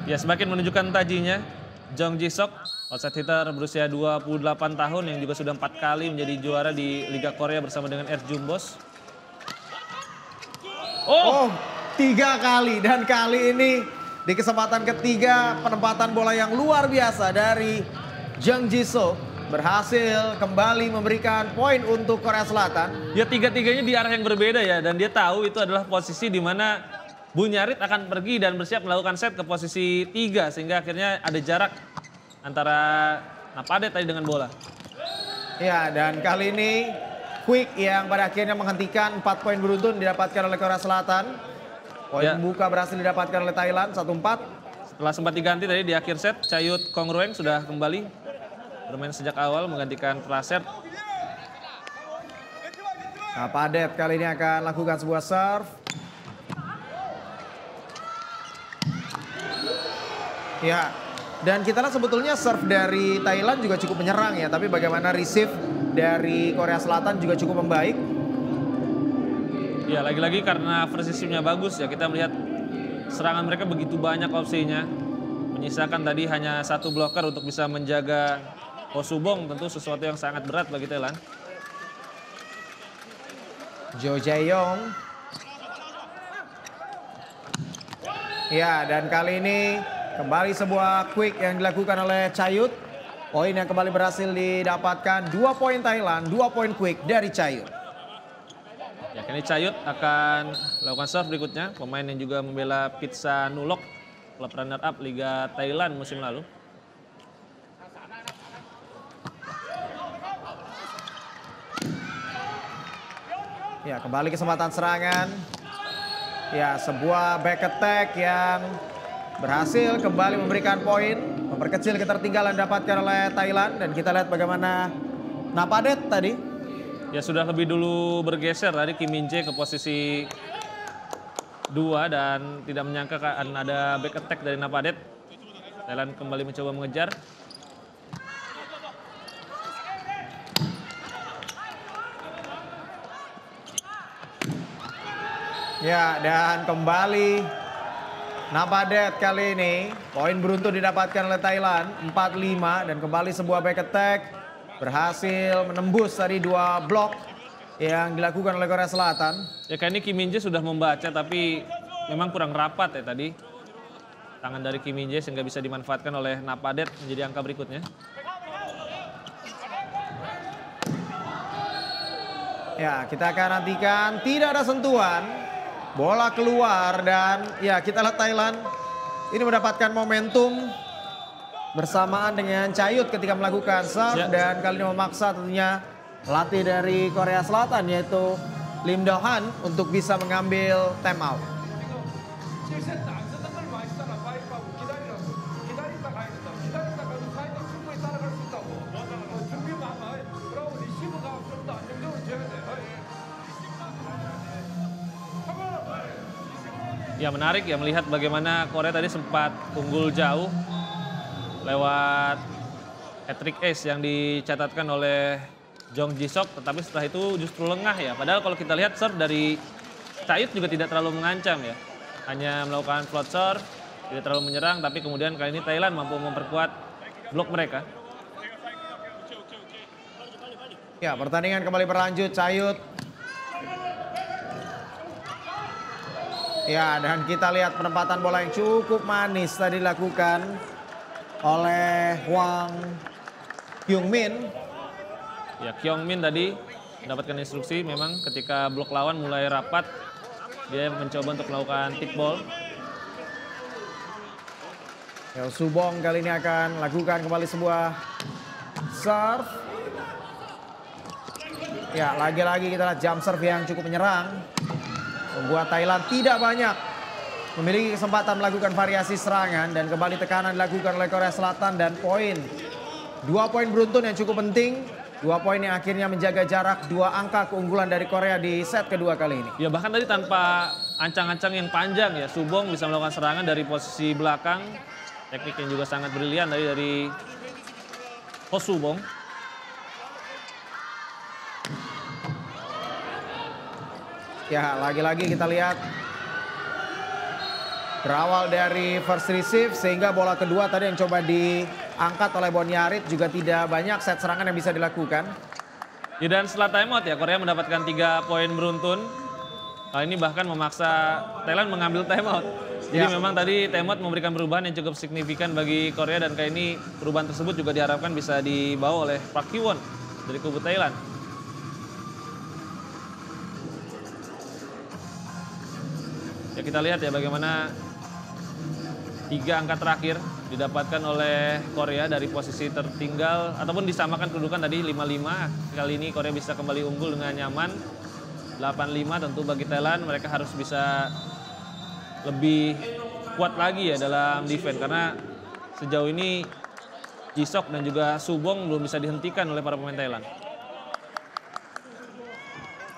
Ya, semakin menunjukkan tajinya. Jung Jisuk, outside hitter berusia 28 tahun yang juga sudah 4 kali menjadi juara di Liga Korea bersama dengan Air Jumbos. Oh, 3 kali, dan kali ini di kesempatan ketiga penempatan bola yang luar biasa dari Jung Jisuk berhasil kembali memberikan poin untuk Korea Selatan. Ya, tiga-tiganya di arah yang berbeda ya, dan dia tahu itu adalah posisi di mana Bonyarit akan pergi dan bersiap melakukan set ke posisi 3 sehingga akhirnya ada jarak antara Napadet tadi dengan bola. Ya, dan kali ini Quick yang pada akhirnya menghentikan 4 poin beruntun didapatkan oleh Korea Selatan. Poin pembuka berhasil didapatkan oleh Thailand 1-4. Setelah sempat diganti tadi di akhir set, Chayut Kongrueng sudah kembali bermain sejak awal menggantikan Praset. Napadet kali ini akan lakukan sebuah serve. Ya, dan kita lihat sebetulnya serve dari Thailand juga cukup menyerang ya, tapi bagaimana receive dari Korea Selatan juga cukup membaik. Ya, lagi-lagi karena precisionnya bagus ya, kita melihat serangan mereka begitu banyak opsinya. Menyisakan tadi hanya 1 blocker untuk bisa menjaga Ho Subong, tentu sesuatu yang sangat berat bagi Thailand. Jo Jae-yong. Ya, dan kali ini kembali sebuah quick yang dilakukan oleh Chayut. Poin yang kembali berhasil didapatkan 2 poin Thailand, 2 poin quick dari Chayut. Ya, kini Chayut akan melakukan serve berikutnya. Pemain yang juga membela Pizza Nulok, klub runner up Liga Thailand musim lalu. Ya, kembali kesempatan serangan. Ya, sebuah back attack yang berhasil kembali memberikan poin. Memperkecil ketertinggalan didapatkan oleh Thailand. Dan kita lihat bagaimana Napadet tadi Ya sudah lebih dulu bergeser tadi Kim Min Jae ke posisi 2 dan tidak menyangka akan ada back attack dari Napadet. Thailand kembali mencoba mengejar. Ya, dan kembali Napadet kali ini. Poin beruntun didapatkan oleh Thailand, 4-5 dan kembali sebuah back attack. Berhasil menembus tadi 2 blok yang dilakukan oleh Korea Selatan. Ya kayak ini Kim Min Jae sudah membaca tapi memang kurang rapat ya tadi. Tangan dari Kim Min Jae sehingga bisa dimanfaatkan oleh Napadet menjadi angka berikutnya. Ya, kita akan nantikan tidak ada sentuhan. Bola keluar dan ya kita lihat Thailand ini mendapatkan momentum bersamaan dengan Chayut ketika melakukan serve dan kali ini memaksa tentunya pelatih dari Korea Selatan yaitu Lim Do Han untuk bisa mengambil time out. Ya menarik ya melihat bagaimana Korea tadi sempat unggul jauh lewat hat-trick ace yang dicatatkan oleh Jong Ji-sok, tetapi setelah itu justru lengah ya. Padahal kalau kita lihat serve dari Chayut juga tidak terlalu mengancam ya. Hanya melakukan float serve, tidak terlalu menyerang, tapi kemudian kali ini Thailand mampu memperkuat blok mereka. Ya, pertandingan kembali berlanjut. Chayut. Ya, dan kita lihat penempatan bola yang cukup manis tadi dilakukan oleh Hwang Kyung-min. Ya, Kyung-min tadi mendapatkan instruksi memang ketika blok lawan mulai rapat, dia mencoba untuk melakukan tick ball. Ya, Subong kali ini akan lakukan kembali sebuah serve. Ya, lagi-lagi kita lihat jump serve yang cukup menyerang. Membuat Thailand tidak banyak memiliki kesempatan melakukan variasi serangan dan kembali tekanan dilakukan oleh Korea Selatan dan poin. 2 poin beruntun yang cukup penting. 2 poin yang akhirnya menjaga jarak 2 angka keunggulan dari Korea di set kedua kali ini. Ya bahkan tadi tanpa ancang-ancang yang panjang ya, Subong bisa melakukan serangan dari posisi belakang. Teknik yang juga sangat brilian dari Ho Subong. Ya, lagi-lagi kita lihat berawal dari first receive sehingga bola kedua tadi yang coba diangkat oleh Bonyarit juga tidak banyak set serangan yang bisa dilakukan. Ya, dan setelah timeout ya Korea mendapatkan 3 poin beruntun. Kali ini bahkan memaksa Thailand mengambil timeout. Jadi memang tadi timeout memberikan perubahan yang cukup signifikan bagi Korea dan kali ini perubahan tersebut juga diharapkan bisa dibawa oleh Park Ki-won dari kubu Thailand. Ya kita lihat ya bagaimana 3 angka terakhir didapatkan oleh Korea dari posisi tertinggal ataupun disamakan kedudukan tadi 5-5. Kali ini Korea bisa kembali unggul dengan nyaman 8-5. Tentu bagi Thailand mereka harus bisa lebih kuat lagi ya dalam defense karena sejauh ini Ji-sok dan juga Subong belum bisa dihentikan oleh para pemain Thailand.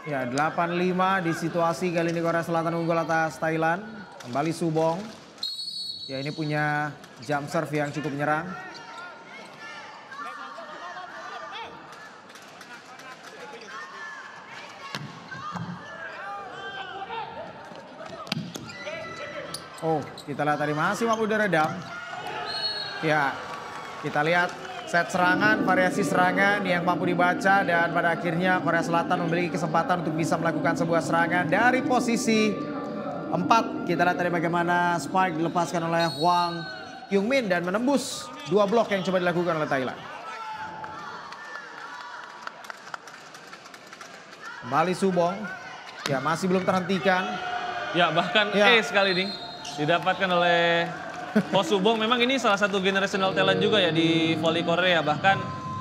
Ya, 8-5 di situasi kali ini Korea Selatan unggul atas Thailand. Kembali Subong. Ya, ini punya jump serve yang cukup menyerang. Oh, kita lihat tadi masih mampu diredam. Ya, kita lihat set serangan, variasi serangan yang mampu dibaca dan pada akhirnya Korea Selatan memiliki kesempatan untuk bisa melakukan sebuah serangan dari posisi 4. Kita lihat tadi bagaimana spike dilepaskan oleh Hwang Kyung-min dan menembus 2 blok yang coba dilakukan oleh Thailand. Kembali Subong, ya masih belum terhentikan. Ya bahkan ace kali ini didapatkan oleh Ho Subong. Memang ini salah satu generational talent juga ya di volley Korea. Bahkan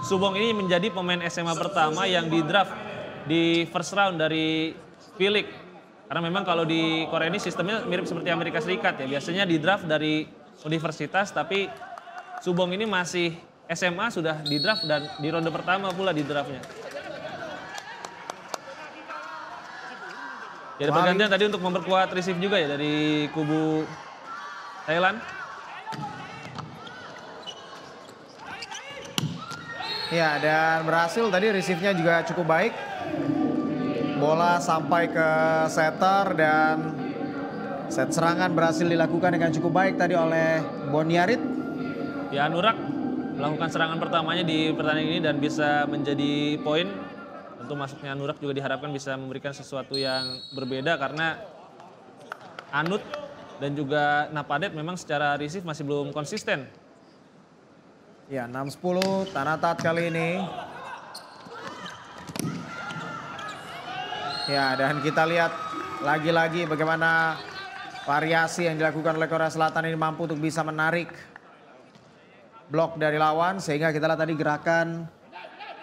Subong ini menjadi pemain SMA pertama yang di draft di first round dari V-League. Karena memang kalau di Korea ini sistemnya mirip seperti Amerika Serikat ya. Biasanya di draft dari universitas, tapi Subong ini masih SMA sudah di draft dan di ronde pertama pula di draftnya. Jadi pergantian tadi untuk memperkuat receive juga ya dari kubu Thailand. Ya, dan berhasil tadi receive-nya juga cukup baik. Bola sampai ke setter dan set serangan berhasil dilakukan dengan cukup baik tadi oleh Boniarit. Ya, Anurak melakukan serangan pertamanya di pertandingan ini dan bisa menjadi poin. Tentu masuknya Anurak juga diharapkan bisa memberikan sesuatu yang berbeda karena Anut dan juga Napadet memang secara receive masih belum konsisten. Ya, 6-10 Tanatat kali ini. Ya, dan kita lihat lagi-lagi bagaimana variasi yang dilakukan oleh Korea Selatan ini mampu untuk bisa menarik blok dari lawan. Sehingga kita lihat tadi gerakan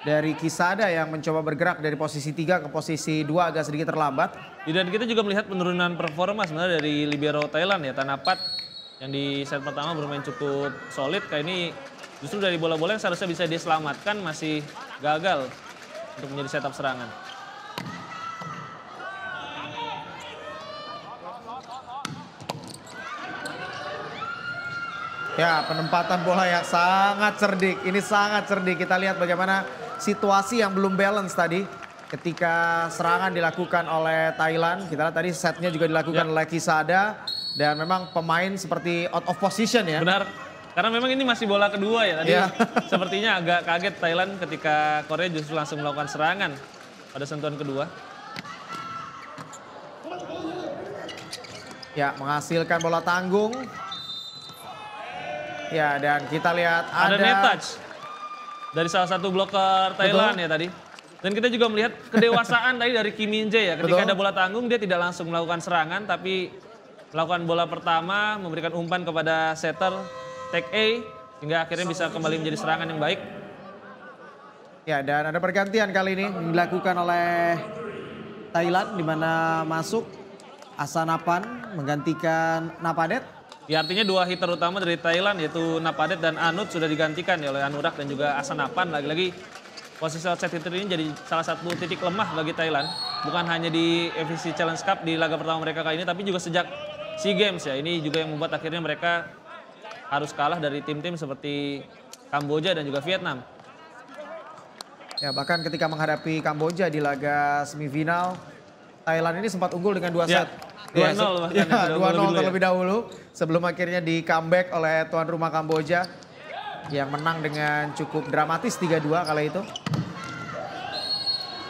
dari Kisada yang mencoba bergerak dari posisi 3 ke posisi 2 agak sedikit terlambat. Dan kita juga melihat penurunan performa sebenarnya dari libero Thailand ya, Tanapat yang di set pertama bermain cukup solid. Kayak ini justru dari bola-bola yang seharusnya bisa diselamatkan masih gagal untuk menjadi setup serangan. Ya, penempatan bola yang sangat cerdik. Ini sangat cerdik. Kita lihat bagaimana situasi yang belum balance tadi ketika serangan dilakukan oleh Thailand. Kita lihat tadi setnya juga dilakukan oleh Kisada dan memang pemain seperti out of position ya. Benar, karena memang ini masih bola kedua ya tadi. Sepertinya agak kaget Thailand ketika Korea justru langsung melakukan serangan pada sentuhan kedua. Ya, menghasilkan bola tanggung. Ya, dan kita lihat ada net touch dari salah satu bloker Thailand ya tadi. Dan kita juga melihat kedewasaan tadi dari Kim Min Jae ya. Ketika ada bola tanggung dia tidak langsung melakukan serangan tapi melakukan bola pertama, memberikan umpan kepada setter take A hingga akhirnya bisa kembali menjadi serangan yang baik. Ya, dan ada pergantian kali ini yang dilakukan oleh Thailand di mana masuk Asanapan menggantikan Napadet. Ya, artinya dua hitter utama dari Thailand yaitu Napadet dan Anut sudah digantikan ya oleh Anurak dan juga Asanapan. Lagi-lagi posisi outside hitter ini jadi salah satu titik lemah bagi Thailand. Bukan hanya di FVC Challenge Cup di laga pertama mereka kali ini tapi juga sejak SEA Games ya. Ini juga yang membuat akhirnya mereka harus kalah dari tim-tim seperti Kamboja dan juga Vietnam. Ya, bahkan ketika menghadapi Kamboja di laga semifinal, Thailand ini sempat unggul dengan 2 set. 2-0 bahkan. Ya, 2-0 terlebih dahulu sebelum akhirnya di comeback oleh tuan rumah Kamboja yang menang dengan cukup dramatis 3-2 kali itu.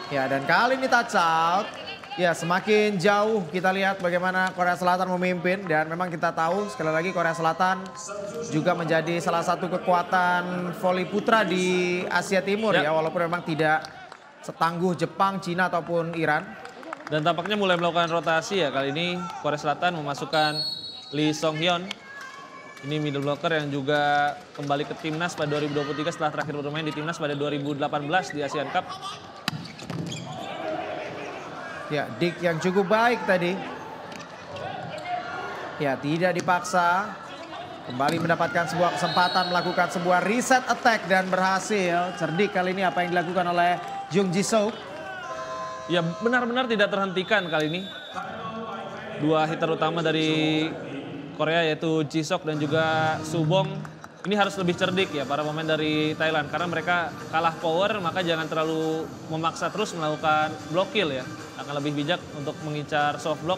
Ya, dan kali ini touch out. Ya, semakin jauh kita lihat bagaimana Korea Selatan memimpin dan memang kita tahu sekali lagi Korea Selatan juga menjadi salah satu kekuatan voli putra di Asia Timur ya walaupun memang tidak setangguh Jepang, Cina ataupun Iran. Dan tampaknya mulai melakukan rotasi ya kali ini Korea Selatan memasukkan Lee Song Hyun. Ini middle blocker yang juga kembali ke timnas pada 2023 setelah terakhir bermain di timnas pada 2018 di Asian Cup. Ya, Dick yang cukup baik tadi. Ya, tidak dipaksa. Kembali mendapatkan sebuah kesempatan melakukan sebuah reset attack dan berhasil. Cerdik kali ini apa yang dilakukan oleh Jung Ji-seok. Ya, benar-benar tidak terhentikan kali ini. Dua hitter utama dari Korea yaitu Ji-seok dan juga Subong. Ini harus lebih cerdik ya para pemain dari Thailand. Karena mereka kalah power maka jangan terlalu memaksa terus melakukan block kill ya. Akan lebih bijak untuk mengincar soft block.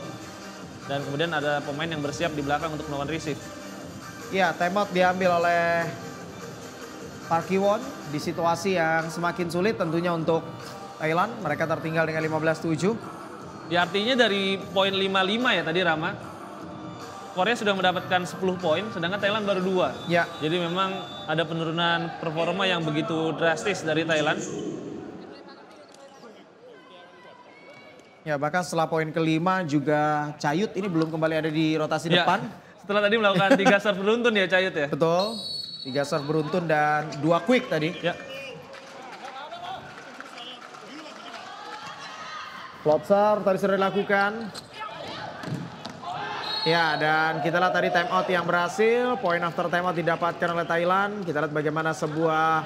Dan kemudian ada pemain yang bersiap di belakang untuk melakukan receive. Ya, timeout diambil oleh Park Ki-won di situasi yang semakin sulit tentunya untuk Thailand. Mereka tertinggal dengan 15-7. Ya, artinya dari poin 5-5 ya tadi Rama. Korea sudah mendapatkan 10 poin, sedangkan Thailand baru 2. Ya. Jadi memang ada penurunan performa yang begitu drastis dari Thailand. Ya, bahkan setelah poin kelima juga Cayut ini belum kembali ada di rotasi depan. Setelah tadi melakukan 3 serve beruntun ya Cayut ya. Betul, 3 serve beruntun dan 2 quick tadi. Ya. Float serve tadi sudah dilakukan. Ya, dan kita lihat tadi time out yang berhasil. Point after time out didapatkan oleh Thailand. Kita lihat bagaimana sebuah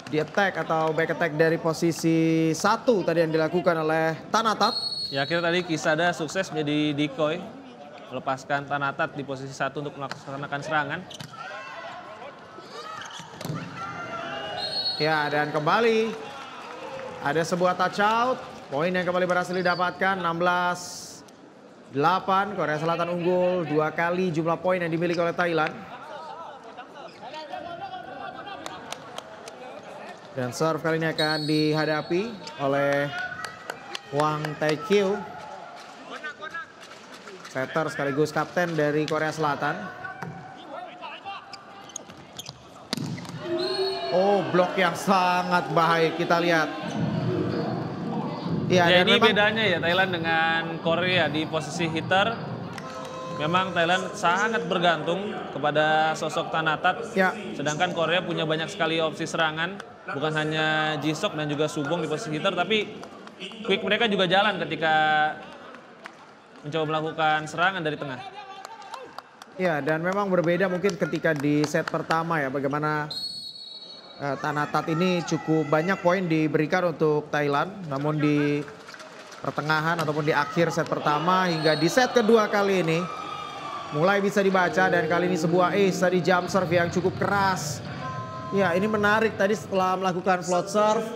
di attack atau back attack dari posisi 1 tadi yang dilakukan oleh Tanatat. Ya akhirnya tadi Kisada sukses menjadi decoy. Melepaskan Tanatat di posisi 1 untuk melaksanakan serangan. Ya, dan kembali ada sebuah touch out. Poin yang kembali berhasil didapatkan 16-8. Korea Selatan unggul 2 kali jumlah poin yang dimiliki oleh Thailand. Dan serve kali ini akan dihadapi oleh Hwang Tae-kyu. Setter sekaligus kapten dari Korea Selatan. Oh, blok yang sangat baik kita lihat. Ya, ini memang bedanya ya Thailand dengan Korea di posisi hitter. Memang Thailand sangat bergantung kepada sosok Tanatat. Ya. Sedangkan Korea punya banyak sekali opsi serangan. Bukan hanya Jisok dan juga Subong di posisi hitter, tapi quick mereka juga jalan ketika mencoba melakukan serangan dari tengah. Ya, dan memang berbeda mungkin ketika di set pertama ya, bagaimana Tanatat ini cukup banyak poin diberikan untuk Thailand. Namun di pertengahan ataupun di akhir set pertama hingga di set kedua kali ini mulai bisa dibaca, dan kali ini sebuah ace tadi jump serve yang cukup keras. Ya, ini menarik tadi setelah melakukan float serve.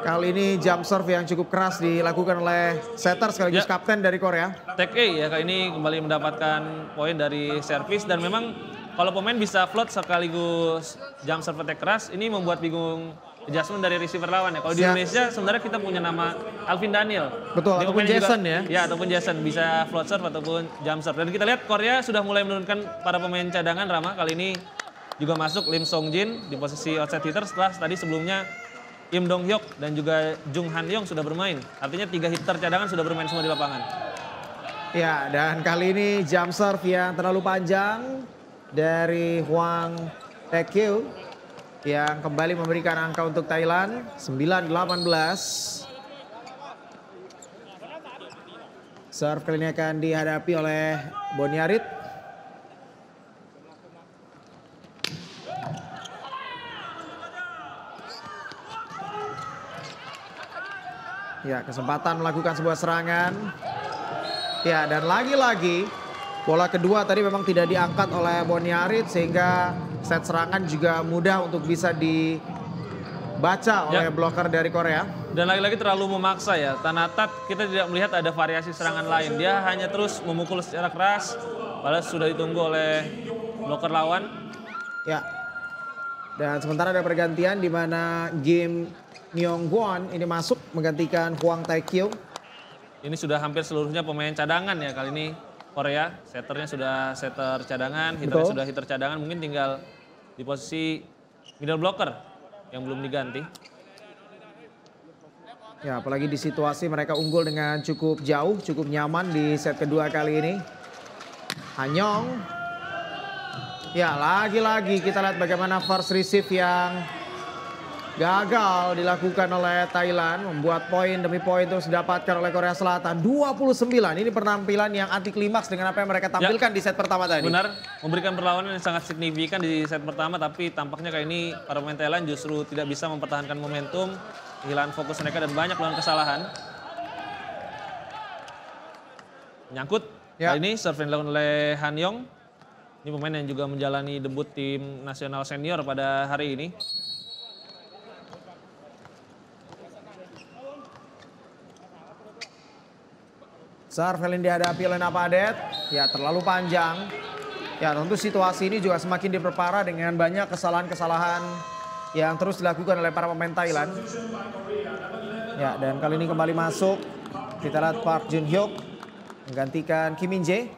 Kali ini jump serve yang cukup keras dilakukan oleh setter sekaligus kapten dari Korea. Take A ya, kali ini kembali mendapatkan poin dari servis, dan memang kalau pemain bisa float sekaligus jump serve attack keras, ini membuat bingung adjustment dari receiver lawan ya. Kalau di Indonesia sebenarnya kita punya nama Alvin Daniel. Betul, ataupun Jason juga, ya. Ya, ataupun Jason bisa float serve ataupun jump serve. Dan kita lihat Korea sudah mulai menurunkan para pemain cadangan. Rama kali ini juga masuk Lim Song Jin di posisi outside hitter setelah tadi sebelumnya Im Dong Hyuk dan juga Jung Han Yong sudah bermain. Artinya 3 hitter cadangan sudah bermain semua di lapangan. Ya, dan kali ini jump serve yang terlalu panjang dari Hwang Tae-kyu yang kembali memberikan angka untuk Thailand 9-18. Serve kali ini akan dihadapi oleh Boniarit. Ya, kesempatan melakukan sebuah serangan. Ya, dan lagi-lagi bola kedua tadi memang tidak diangkat oleh Boniarit sehingga set serangan juga mudah untuk bisa dibaca oleh blocker dari Korea. Dan lagi-lagi terlalu memaksa ya. Tanatat kita tidak melihat ada variasi serangan lain. Dia hanya terus memukul secara keras padahal sudah ditunggu oleh blocker lawan. Ya. Dan sementara ada pergantian di mana Kim Myong-gwon ini masuk menggantikan Hwang Tae-kyu. Ini sudah hampir seluruhnya pemain cadangan ya kali ini Korea. Setternya sudah setter cadangan, hitternya sudah hitter cadangan. Mungkin tinggal di posisi middle blocker yang belum diganti. Ya, apalagi di situasi mereka unggul dengan cukup jauh, cukup nyaman di set kedua kali ini. Hanyong. Ya, lagi-lagi kita lihat bagaimana first receive yang gagal dilakukan oleh Thailand, membuat poin demi poin terus didapatkan oleh Korea Selatan. 29, ini penampilan yang anti klimaks dengan apa yang mereka tampilkan di set pertama tadi. Benar, memberikan perlawanan yang sangat signifikan di set pertama, tapi tampaknya kali ini para pemain Thailand justru tidak bisa mempertahankan momentum, kehilangan fokus mereka dan banyak melakukan kesalahan. Nyangkut, kali ini serve yang dilakukan oleh Han Yong. Ini pemain yang juga menjalani debut tim nasional senior pada hari ini. Serve kali ini dihadapi oleh Napadet. Ya, terlalu panjang. Ya, tentu situasi ini juga semakin diperparah dengan banyak kesalahan-kesalahan yang terus dilakukan oleh para pemain Thailand. Ya, dan kali ini kembali masuk. Kita lihat Park Jun Hyuk menggantikan Kim Min Jae.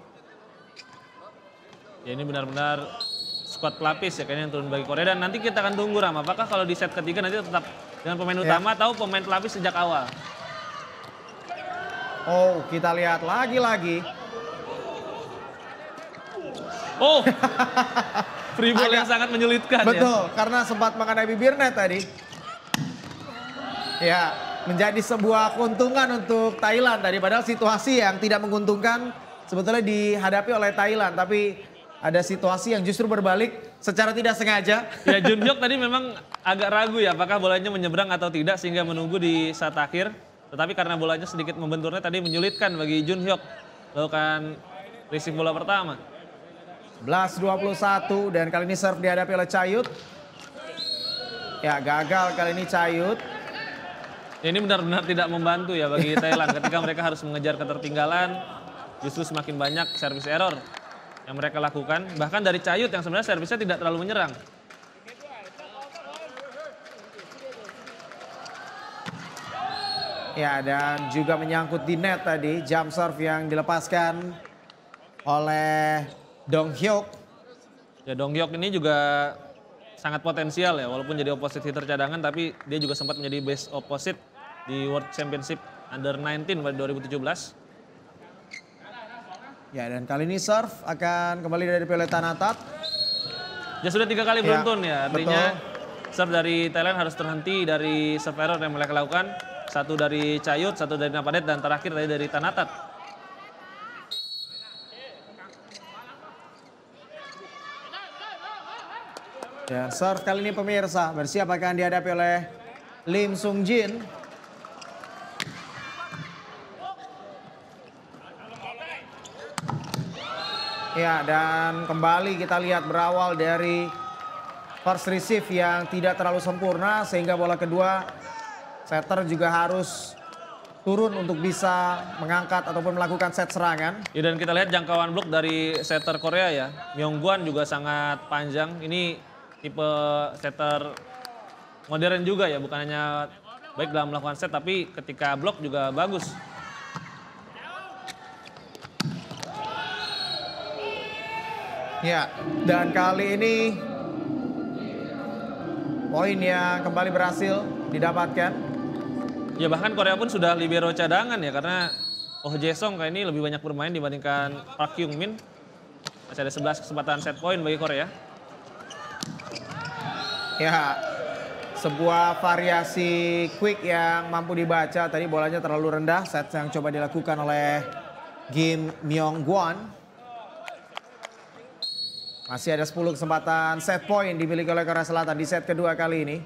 Ya, ini benar-benar squad pelapis ya kayaknya yang turun bagi Korea. Dan nanti kita akan tunggu Ram, apakah kalau di set ketiga nanti tetap dengan pemain utama atau pemain pelapis sejak awal. Oh, kita lihat lagi-lagi. Oh, free ball yang sangat menyulitkan. Betul, karena sempat mengenai bibir net tadi. Ya, menjadi sebuah keuntungan untuk Thailand tadi. Padahal situasi yang tidak menguntungkan sebetulnya dihadapi oleh Thailand. Tapi ada situasi yang justru berbalik secara tidak sengaja. Ya, Jun Hyuk tadi memang agak ragu ya apakah bolanya menyeberang atau tidak sehingga menunggu di saat akhir. Tetapi karena bolanya sedikit membenturnya tadi menyulitkan bagi Jun Hyuk melakukan receive bola pertama. 11-21 dan kali ini serve dihadapi oleh Chayut. Ya, gagal kali ini Chayut. Ini benar-benar tidak membantu ya bagi Thailand ketika mereka harus mengejar ketertinggalan, justru semakin banyak service error yang mereka lakukan. Bahkan dari Chayut yang sebenarnya servisnya tidak terlalu menyerang. Ya, dan juga menyangkut di net tadi, jump serve yang dilepaskan oleh Dong Hyuk. Ya, Dong Hyuk ini juga sangat potensial ya, walaupun jadi opposite hitter cadangan, tapi dia juga sempat menjadi best opposite di World Championship Under 19 pada 2017. Ya, dan kali ini serve akan kembali dari oleh Thanatat. Ya sudah 3 kali beruntun ya, artinya betul. serve dari Thailand harus terhenti dari serve error yang mereka lakukan. Satu dari Chayut, satu dari Napadet, dan terakhir tadi dari Thanatat. Dan serve kali ini pemirsa bersiap akan dihadapi oleh Lim Sung Jin. Ya, dan kembali kita lihat berawal dari first receive yang tidak terlalu sempurna sehingga bola kedua setter juga harus turun untuk bisa mengangkat ataupun melakukan set serangan. Ya, dan kita lihat jangkauan blok dari setter Korea ya. Myongguan juga sangat panjang. Ini tipe setter modern juga ya, bukan hanya baik dalam melakukan set tapi ketika blok juga bagus. Ya, dan kali ini poin yang kembali berhasil didapatkan. Ya, bahkan Korea pun sudah libero cadangan ya, karena Oh Jae-sung kayak ini lebih banyak bermain dibandingkan Park Hyung-min. Masih ada 11 kesempatan set point bagi Korea. Ya, sebuah variasi quick yang mampu dibaca. Tadi bolanya terlalu rendah, set yang coba dilakukan oleh Kim Myong-gwon. Masih ada 10 kesempatan set point dimiliki oleh Korea Selatan di set kedua kali ini.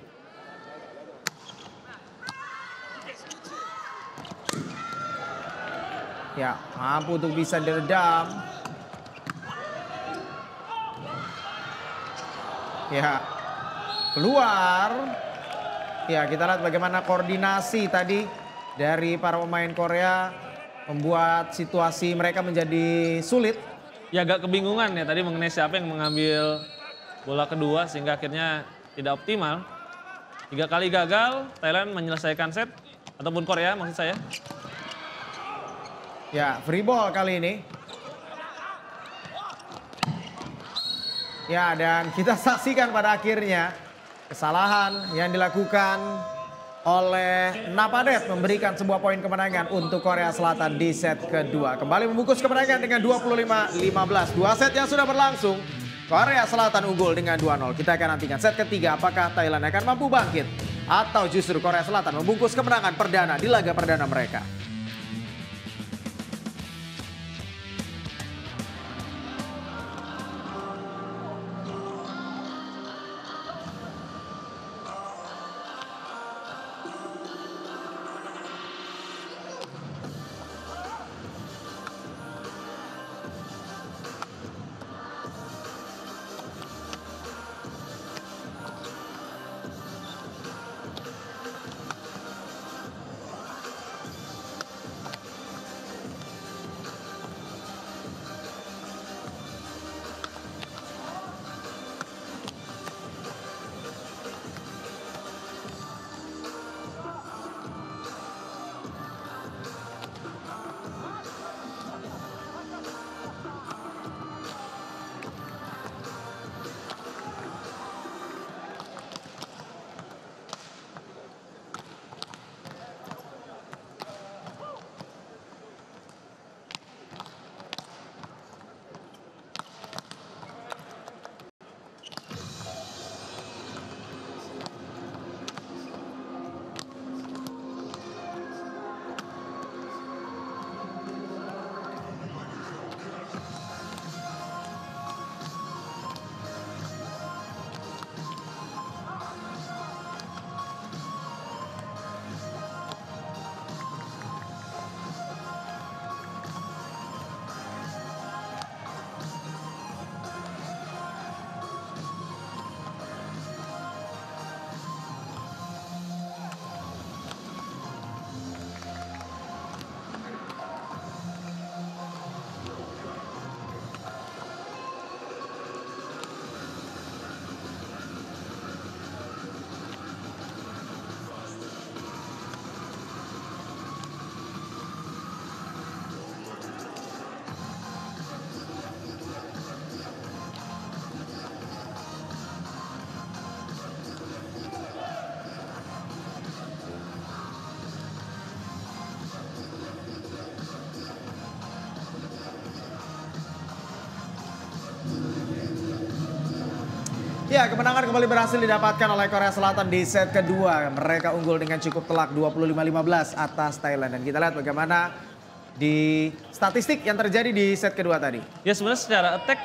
Ya, mampu untuk bisa diredam. Ya, keluar. Ya, kita lihat bagaimana koordinasi tadi dari para pemain Korea membuat situasi mereka menjadi sulit. Ya, agak kebingungan ya tadi mengenai siapa yang mengambil bola kedua sehingga akhirnya tidak optimal. 3 kali gagal, Thailand menyelesaikan set, ataupun Korea maksud saya. Ya, free ball kali ini. Ya, dan kita saksikan pada akhirnya kesalahan yang dilakukan oleh Napadet memberikan sebuah poin kemenangan untuk Korea Selatan di set kedua. Kembali membungkus kemenangan dengan 25-15. 2 set yang sudah berlangsung, Korea Selatan unggul dengan 2-0. Kita akan nantikan set ketiga apakah Thailand akan mampu bangkit atau justru Korea Selatan membungkus kemenangan perdana di laga perdana mereka. Ya, kemenangan kembali berhasil didapatkan oleh Korea Selatan di set kedua. Mereka unggul dengan cukup telak 25-15 atas Thailand. Dan kita lihat bagaimana di statistik yang terjadi di set kedua tadi. Ya sebenarnya secara attack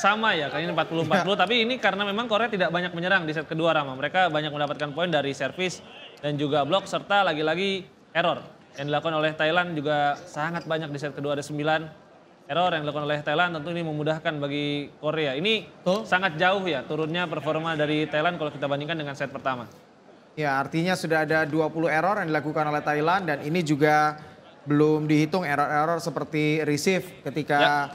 sama ya, kali ini 40-40. Tapi ini karena memang Korea tidak banyak menyerang di set kedua, Rama. Mereka banyak mendapatkan poin dari servis dan juga blok, serta lagi-lagi error. Yang dilakukan oleh Thailand juga sangat banyak di set kedua, ada 9 error yang dilakukan oleh Thailand. Tentu ini memudahkan bagi Korea. Ini sangat jauh ya turunnya performa dari Thailand kalau kita bandingkan dengan set pertama. Ya, artinya sudah ada 20 error yang dilakukan oleh Thailand dan ini juga belum dihitung error-error seperti receive ketika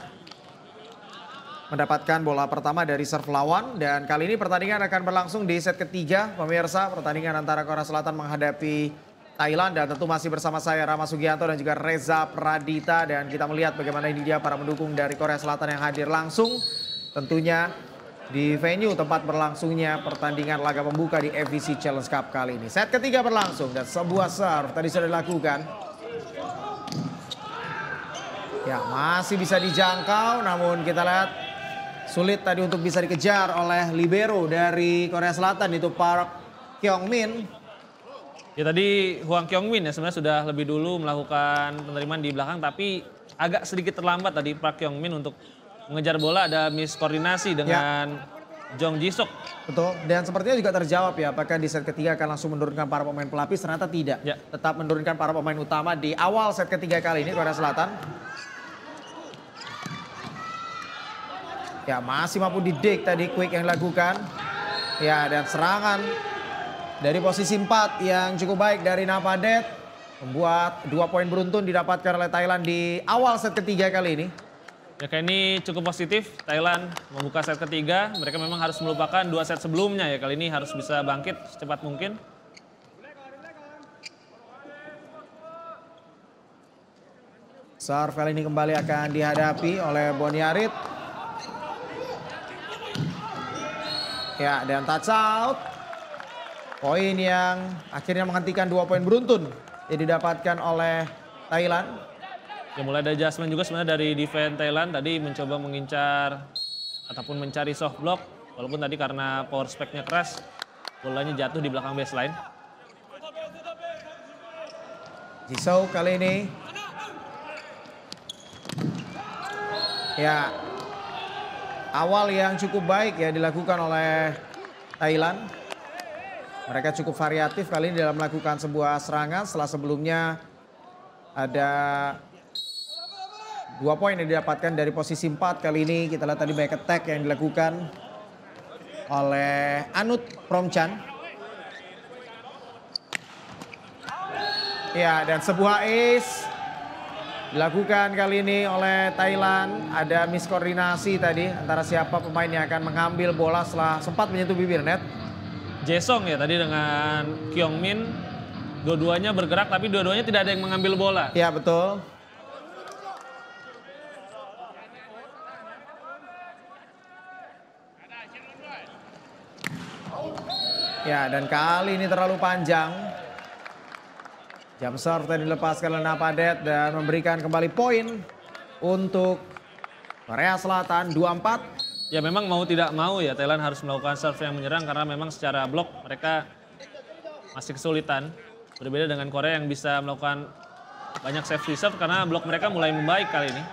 mendapatkan bola pertama dari serve lawan. Dan kali ini pertandingan akan berlangsung di set ketiga, pemirsa. Pertandingan antara Korea Selatan menghadapi Thailand, dan tentu masih bersama saya Rama Sugianto dan juga Reza Pradita, dan kita melihat bagaimana ini dia para pendukung dari Korea Selatan yang hadir langsung tentunya di venue tempat berlangsungnya pertandingan laga pembuka di FVC Challenge Cup kali ini. Set ketiga berlangsung dan sebuah serve tadi sudah dilakukan. Ya, masih bisa dijangkau, namun kita lihat sulit tadi untuk bisa dikejar oleh libero dari Korea Selatan, itu Park Kyung-min. Ya tadi Hwang Kyung-min ya sebenarnya sudah lebih dulu melakukan penerimaan di belakang, tapi agak sedikit terlambat tadi Park Kyung-min untuk mengejar bola, ada miskoordinasi dengan Jong Ji-sok. Betul, dan sepertinya juga terjawab ya, apakah di set ketiga akan langsung menurunkan para pemain pelapis, ternyata tidak. Ya. Tetap menurunkan para pemain utama di awal set ketiga kali ini Korea Selatan. Ya, masih mampu di-dig tadi quick yang dilakukan. Ya, dan serangan dari posisi 4 yang cukup baik dari Napadet membuat 2 poin beruntun didapatkan oleh Thailand di awal set ketiga kali ini. Ya kayak ini cukup positif, Thailand membuka set ketiga. Mereka memang harus melupakan 2 set sebelumnya ya, kali ini harus bisa bangkit secepat mungkin. Serve kali ini kembali akan dihadapi oleh Boniarit. Ya, dan touch out. Poin yang akhirnya menghentikan 2 poin beruntun yang didapatkan oleh Thailand. Ya mulai ada adjustment juga sebenarnya dari defense Thailand. Tadi mencoba mengincar ataupun mencari soft block. Walaupun tadi karena power spec-nya keras, bolanya jatuh di belakang baseline. Jisoo kali ini. Ya, awal yang cukup baik ya dilakukan oleh Thailand. Mereka cukup variatif kali ini dalam melakukan sebuah serangan setelah sebelumnya ada 2 poin yang didapatkan dari posisi 4. Kali ini kita lihat tadi banyak attack yang dilakukan oleh Anut Promchan. Ya, dan sebuah ace dilakukan kali ini oleh Thailand. Ada miskoordinasi tadi antara siapa pemain yang akan mengambil bola setelah sempat menyentuh bibir net. Jae-sung ya tadi dengan Kyung-min, dua-duanya bergerak tapi dua-duanya tidak ada yang mengambil bola. Ya, betul. Ya, dan kali ini terlalu panjang. Jump serve tadi dilepaskan oleh Napadet dan memberikan kembali poin untuk Korea Selatan 24. Ya memang mau tidak mau ya Thailand harus melakukan serve yang menyerang karena memang secara blok mereka masih kesulitan. Berbeda dengan Korea yang bisa melakukan banyak save reserve karena blok mereka mulai membaik kali ini.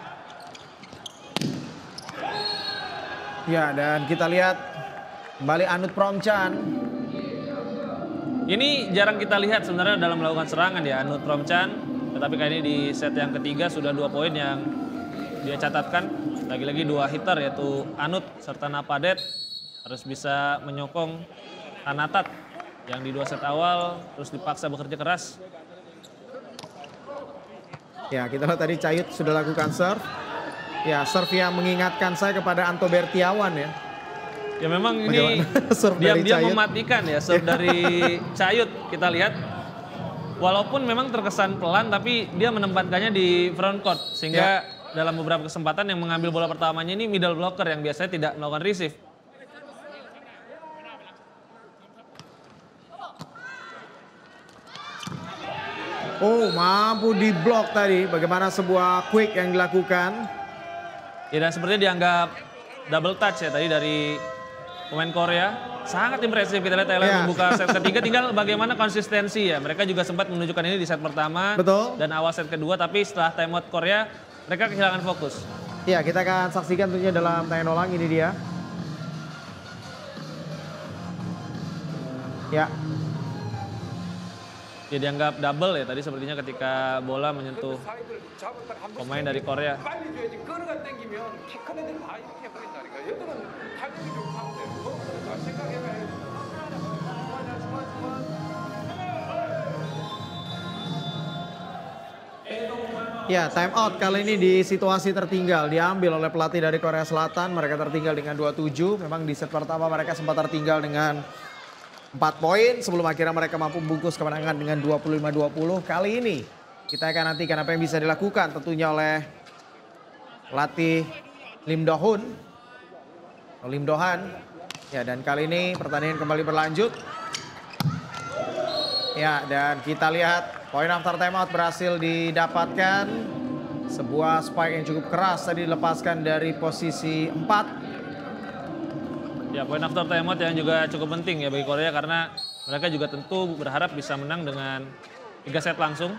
Ya, dan kita lihat kembali Anut Promchan. Ini jarang kita lihat sebenarnya dalam melakukan serangan ya Anut Promchan. Tetapi kali ini di set yang ketiga sudah 2 poin yang dia catatkan. Lagi-lagi 2 hitter yaitu Anut serta Napadet harus bisa menyokong Hanatat yang di 2 set awal terus dipaksa bekerja keras. Ya, kita lihat tadi Cayut sudah lakukan serve. Ya, serve yang mengingatkan saya kepada Anto Bertiawan ya. Ya memang ini diam-diam mematikan ya serve dari Cayut. Kita lihat walaupun memang terkesan pelan tapi dia menempatkannya di front court sehingga dalam beberapa kesempatan yang mengambil bola pertamanya ini middle blocker yang biasanya tidak melakukan receive. Oh, mampu di blok tadi. Bagaimana sebuah quick yang dilakukan. Ya dan sepertinya dianggap double touch ya tadi dari pemain Korea sangat impresif. Kita lihat Thailand membuka set ketiga, tinggal bagaimana konsistensi ya. Mereka juga sempat menunjukkan ini di set pertama dan awal set kedua, tapi setelah timeout Korea mereka kehilangan fokus. Ya, kita akan saksikan tentunya dalam tayangan ulang, ini dia. Ya. Ya dianggap double ya tadi sepertinya ketika bola menyentuh pemain dari Korea. Ya, time out kali ini di situasi tertinggal diambil oleh pelatih dari Korea Selatan. Mereka tertinggal dengan 27. Memang di set pertama mereka sempat tertinggal dengan 4 poin sebelum akhirnya mereka mampu membungkus kemenangan dengan 25-20. Kali ini kita akan nantikan apa yang bisa dilakukan tentunya oleh pelatih Lim Do-han. Ya, dan kali ini pertandingan kembali berlanjut. Ya, dan kita lihat poin after timeout berhasil didapatkan. Sebuah spike yang cukup keras tadi dilepaskan dari posisi 4. Ya, poin after timeout yang juga cukup penting ya bagi Korea karena mereka juga tentu berharap bisa menang dengan 3 set langsung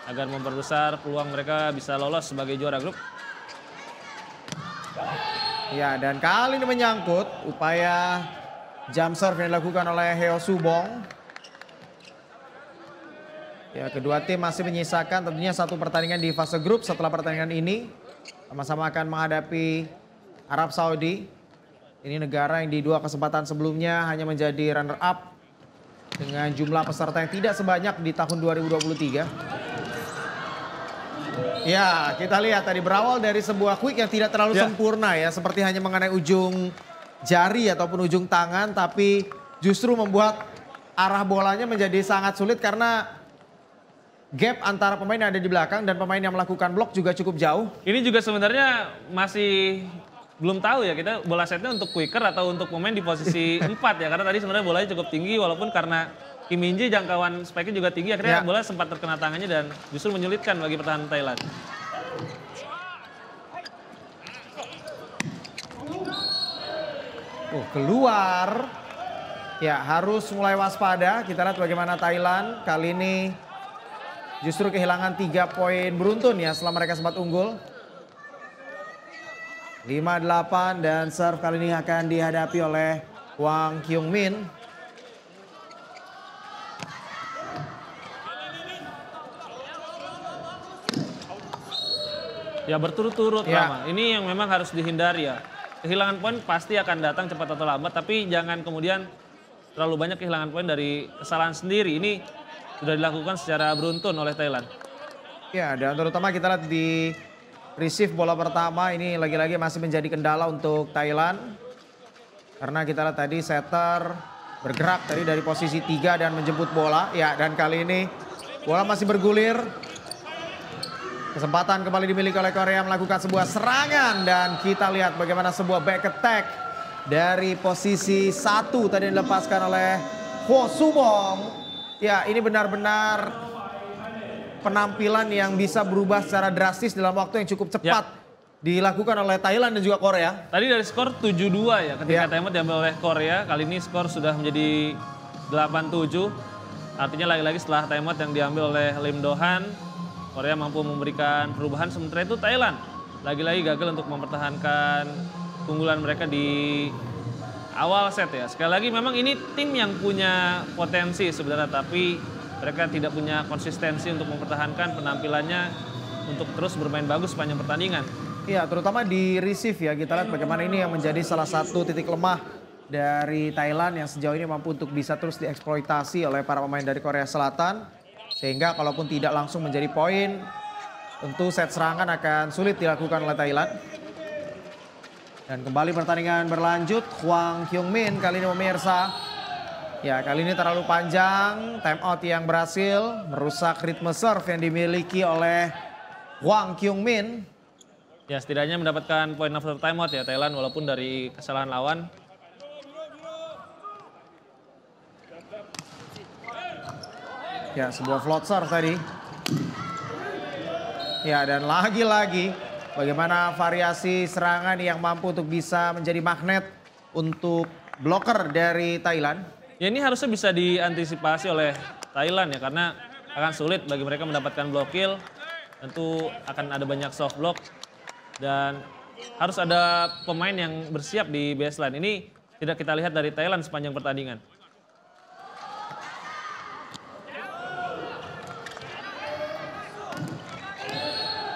agar memperbesar peluang mereka bisa lolos sebagai juara grup. Ya, dan kali ini menyangkut upaya jump serve yang dilakukan oleh Heo Subong. Ya, kedua tim masih menyisakan tentunya satu pertandingan di fase grup. Setelah pertandingan ini sama-sama akan menghadapi Arab Saudi. Ini negara yang di 2 kesempatan sebelumnya hanya menjadi runner up dengan jumlah peserta yang tidak sebanyak di tahun 2023. Ya, kita lihat tadi berawal dari sebuah quick yang tidak terlalu sempurna ya. Seperti hanya mengenai ujung jari ataupun ujung tangan. Tapi justru membuat arah bolanya menjadi sangat sulit karena gap antara pemain yang ada di belakang dan pemain yang melakukan blok juga cukup jauh. Ini juga sebenarnya masih belum tahu ya kita bola setnya untuk quicker atau untuk pemain di posisi 4 ya. Karena tadi sebenarnya bolanya cukup tinggi walaupun karena Kim Min-ji jangkauan spike-nya juga tinggi. Akhirnya bola sempat terkena tangannya dan justru menyulitkan bagi pertahanan Thailand. Keluar. Ya, harus mulai waspada. Kita lihat bagaimana Thailand kali ini justru kehilangan 3 poin beruntun ya setelah mereka sempat unggul. 5-8 dan serve kali ini akan dihadapi oleh Hwang Kyung-min. Ya berturut-turut Rama. Ini yang memang harus dihindari ya. Kehilangan poin pasti akan datang cepat atau lambat tapi jangan kemudian terlalu banyak kehilangan poin dari kesalahan sendiri. Ini sudah dilakukan secara beruntun oleh Thailand. Ya, dan terutama kita lihat di receive bola pertama ini lagi-lagi masih menjadi kendala untuk Thailand. Karena kita lihat tadi setter bergerak tadi dari posisi 3 dan menjemput bola. Ya, dan kali ini bola masih bergulir. Kesempatan kembali dimiliki oleh Korea melakukan sebuah serangan. Dan kita lihat bagaimana sebuah back attack dari posisi 1 tadi dilepaskan oleh Heo Subong. Ya, ini benar-benar penampilan yang bisa berubah secara drastis dalam waktu yang cukup cepat dilakukan oleh Thailand dan juga Korea. Tadi dari skor 7-2 ya ketika timeout diambil oleh Korea. Kali ini skor sudah menjadi 8-7. Artinya lagi-lagi setelah timeout yang diambil oleh Lim Do-han, Korea mampu memberikan perubahan. Sementara itu Thailand lagi-lagi gagal untuk mempertahankan keunggulan mereka di awal set ya. Sekali lagi memang ini tim yang punya potensi sebenarnya tapi mereka tidak punya konsistensi untuk mempertahankan penampilannya untuk terus bermain bagus sepanjang pertandingan. Iya, terutama di receive ya. Kita lihat bagaimana ini yang menjadi salah satu titik lemah dari Thailand yang sejauh ini mampu untuk bisa terus dieksploitasi oleh para pemain dari Korea Selatan. Sehingga kalaupun tidak langsung menjadi poin, tentu set serangan akan sulit dilakukan oleh Thailand. Dan kembali pertandingan berlanjut, Hwang Kyung-min kali ini pemirsa. Ya, kali ini terlalu panjang, time out yang berhasil merusak ritme serve yang dimiliki oleh Hwang Kyung-min. Ya, setidaknya mendapatkan poin after time out ya Thailand walaupun dari kesalahan lawan. Ya, sebuah float serve tadi. Ya, dan lagi-lagi bagaimana variasi serangan yang mampu untuk bisa menjadi magnet untuk blocker dari Thailand. Ya ini harusnya bisa diantisipasi oleh Thailand ya karena akan sulit bagi mereka mendapatkan block kill. Tentu akan ada banyak soft block dan harus ada pemain yang bersiap di baseline. Ini tidak kita lihat dari Thailand sepanjang pertandingan.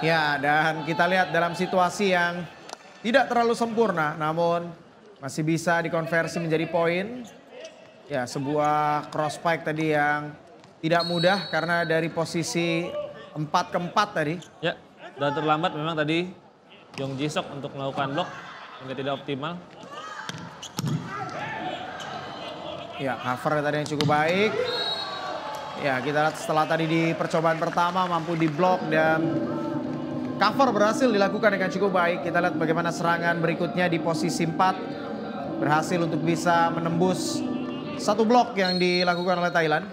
Ya, dan kita lihat dalam situasi yang tidak terlalu sempurna, namun masih bisa dikonversi menjadi poin. Ya, sebuah cross spike tadi yang tidak mudah karena dari posisi 4 ke 4 tadi. Ya, dan terlambat memang tadi Jong Jisok untuk melakukan blok hingga tidak optimal. Ya, cover tadi yang cukup baik. Ya, kita lihat setelah tadi di percobaan pertama mampu diblok dan cover berhasil dilakukan dengan cukup baik. Kita lihat bagaimana serangan berikutnya di posisi 4 berhasil untuk bisa menembus satu blok yang dilakukan oleh Thailand.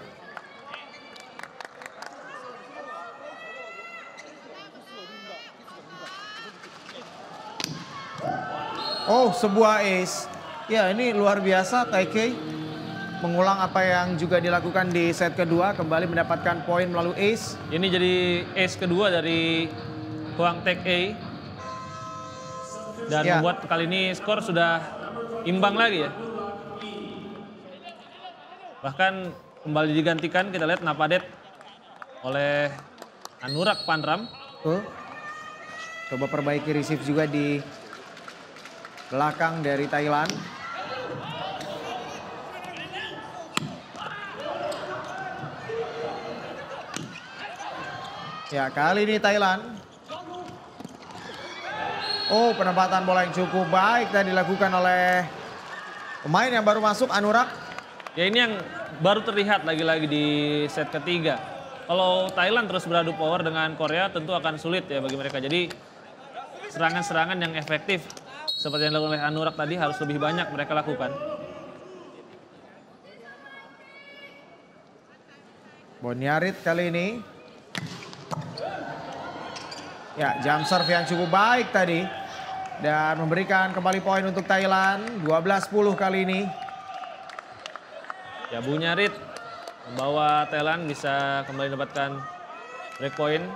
Oh, sebuah ace. Ya, ini luar biasa Taikei mengulang apa yang juga dilakukan di set kedua, kembali mendapatkan poin melalui ace. Ini jadi ace kedua dari Hwang Taek-ei. Dan Ya. membuat kali ini skor sudah imbang lagi ya. Bahkan kembali digantikan kita lihat Napadet oleh Anurak Panram. Coba perbaiki receive juga di belakang dari Thailand. Ya, kali ini Thailand. Oh, penempatan bola yang cukup baik dan dilakukan oleh pemain yang baru masuk, Anurak. Ya ini yang baru terlihat lagi-lagi di set ketiga. Kalau Thailand terus beradu power dengan Korea tentu akan sulit ya bagi mereka. Jadi serangan-serangan yang efektif seperti yang dilakukan oleh Anurak tadi harus lebih banyak mereka lakukan. Boniarit kali ini. Ya, jump serve yang cukup baik tadi. Dan memberikan kembali poin untuk Thailand. 12-10 kali ini. Ya Bunyarit membawa Thailand bisa kembali mendapatkan break point.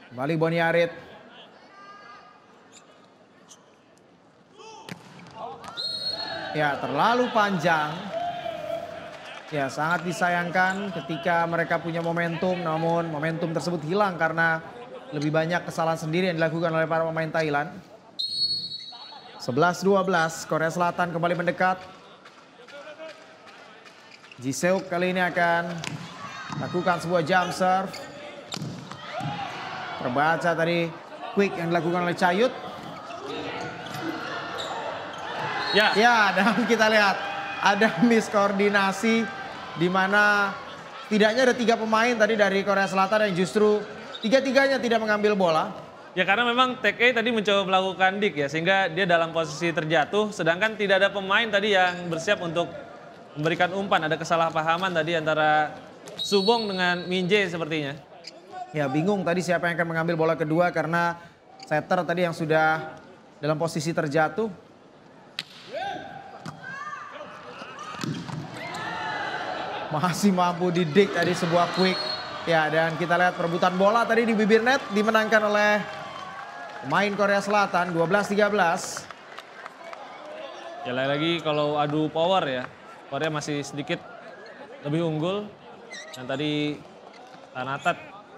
Kembali Boniarit. Ya, terlalu panjang. Ya, sangat disayangkan ketika mereka punya momentum, namun momentum tersebut hilang karena lebih banyak kesalahan sendiri yang dilakukan oleh para pemain Thailand. 11-12, Korea Selatan kembali mendekat. Ji Seok kali ini akan lakukan sebuah jump serve. Terbaca tadi quick yang dilakukan oleh Chayut. Ya, dan kita lihat ada miskoordinasi di mana tidaknya ada 3 pemain tadi dari Korea Selatan yang justru tiga-tiganya tidak mengambil bola. Ya karena memang Taek-ei tadi mencoba melakukan dik ya sehingga dia dalam posisi terjatuh sedangkan tidak ada pemain tadi yang bersiap untuk memberikan umpan. Ada kesalahpahaman tadi antara Subong dengan Min-jae sepertinya. Ya, bingung tadi siapa yang akan mengambil bola kedua karena setter tadi yang sudah dalam posisi terjatuh. Masih mampu didik tadi sebuah quick. Ya, dan kita lihat perebutan bola tadi di bibir net dimenangkan oleh pemain Korea Selatan 12-13. Ya lagi kalau adu power ya Korea masih sedikit lebih unggul. Dan tadi Tanatat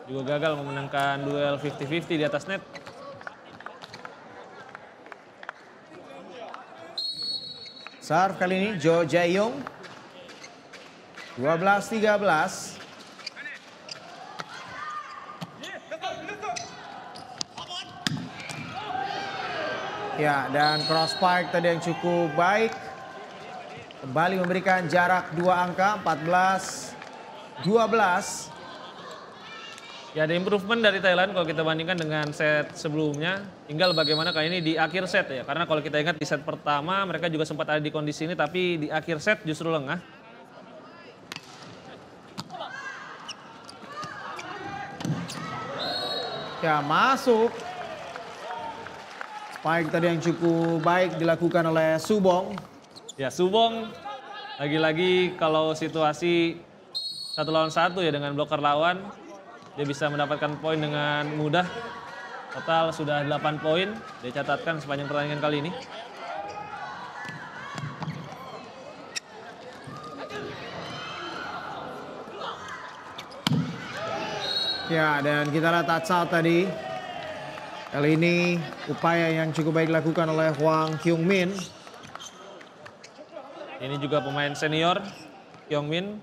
juga gagal memenangkan duel 50-50 di atas net. Serve kali ini Jo Jae-yong. 12-13. Ya, dan cross spike tadi yang cukup baik. Kembali memberikan jarak 2 angka, 14-12. Ya ada improvement dari Thailand kalau kita bandingkan dengan set sebelumnya. Tinggal bagaimana kali ini di akhir set ya. Karena kalau kita ingat di set pertama mereka juga sempat ada di kondisi ini tapi di akhir set justru lengah. Ya, masuk. Spike tadi yang cukup baik dilakukan oleh Subong. Ya, Subong lagi-lagi kalau situasi 1 lawan 1 ya dengan bloker lawan, dia bisa mendapatkan poin dengan mudah. Total sudah 8 poin dicatatkan sepanjang pertandingan kali ini. Ya, dan kita lihat touch out tadi. Kali ini upaya yang cukup baik dilakukan oleh Hwang Kyung-min. Ini juga pemain senior, Kyung-min,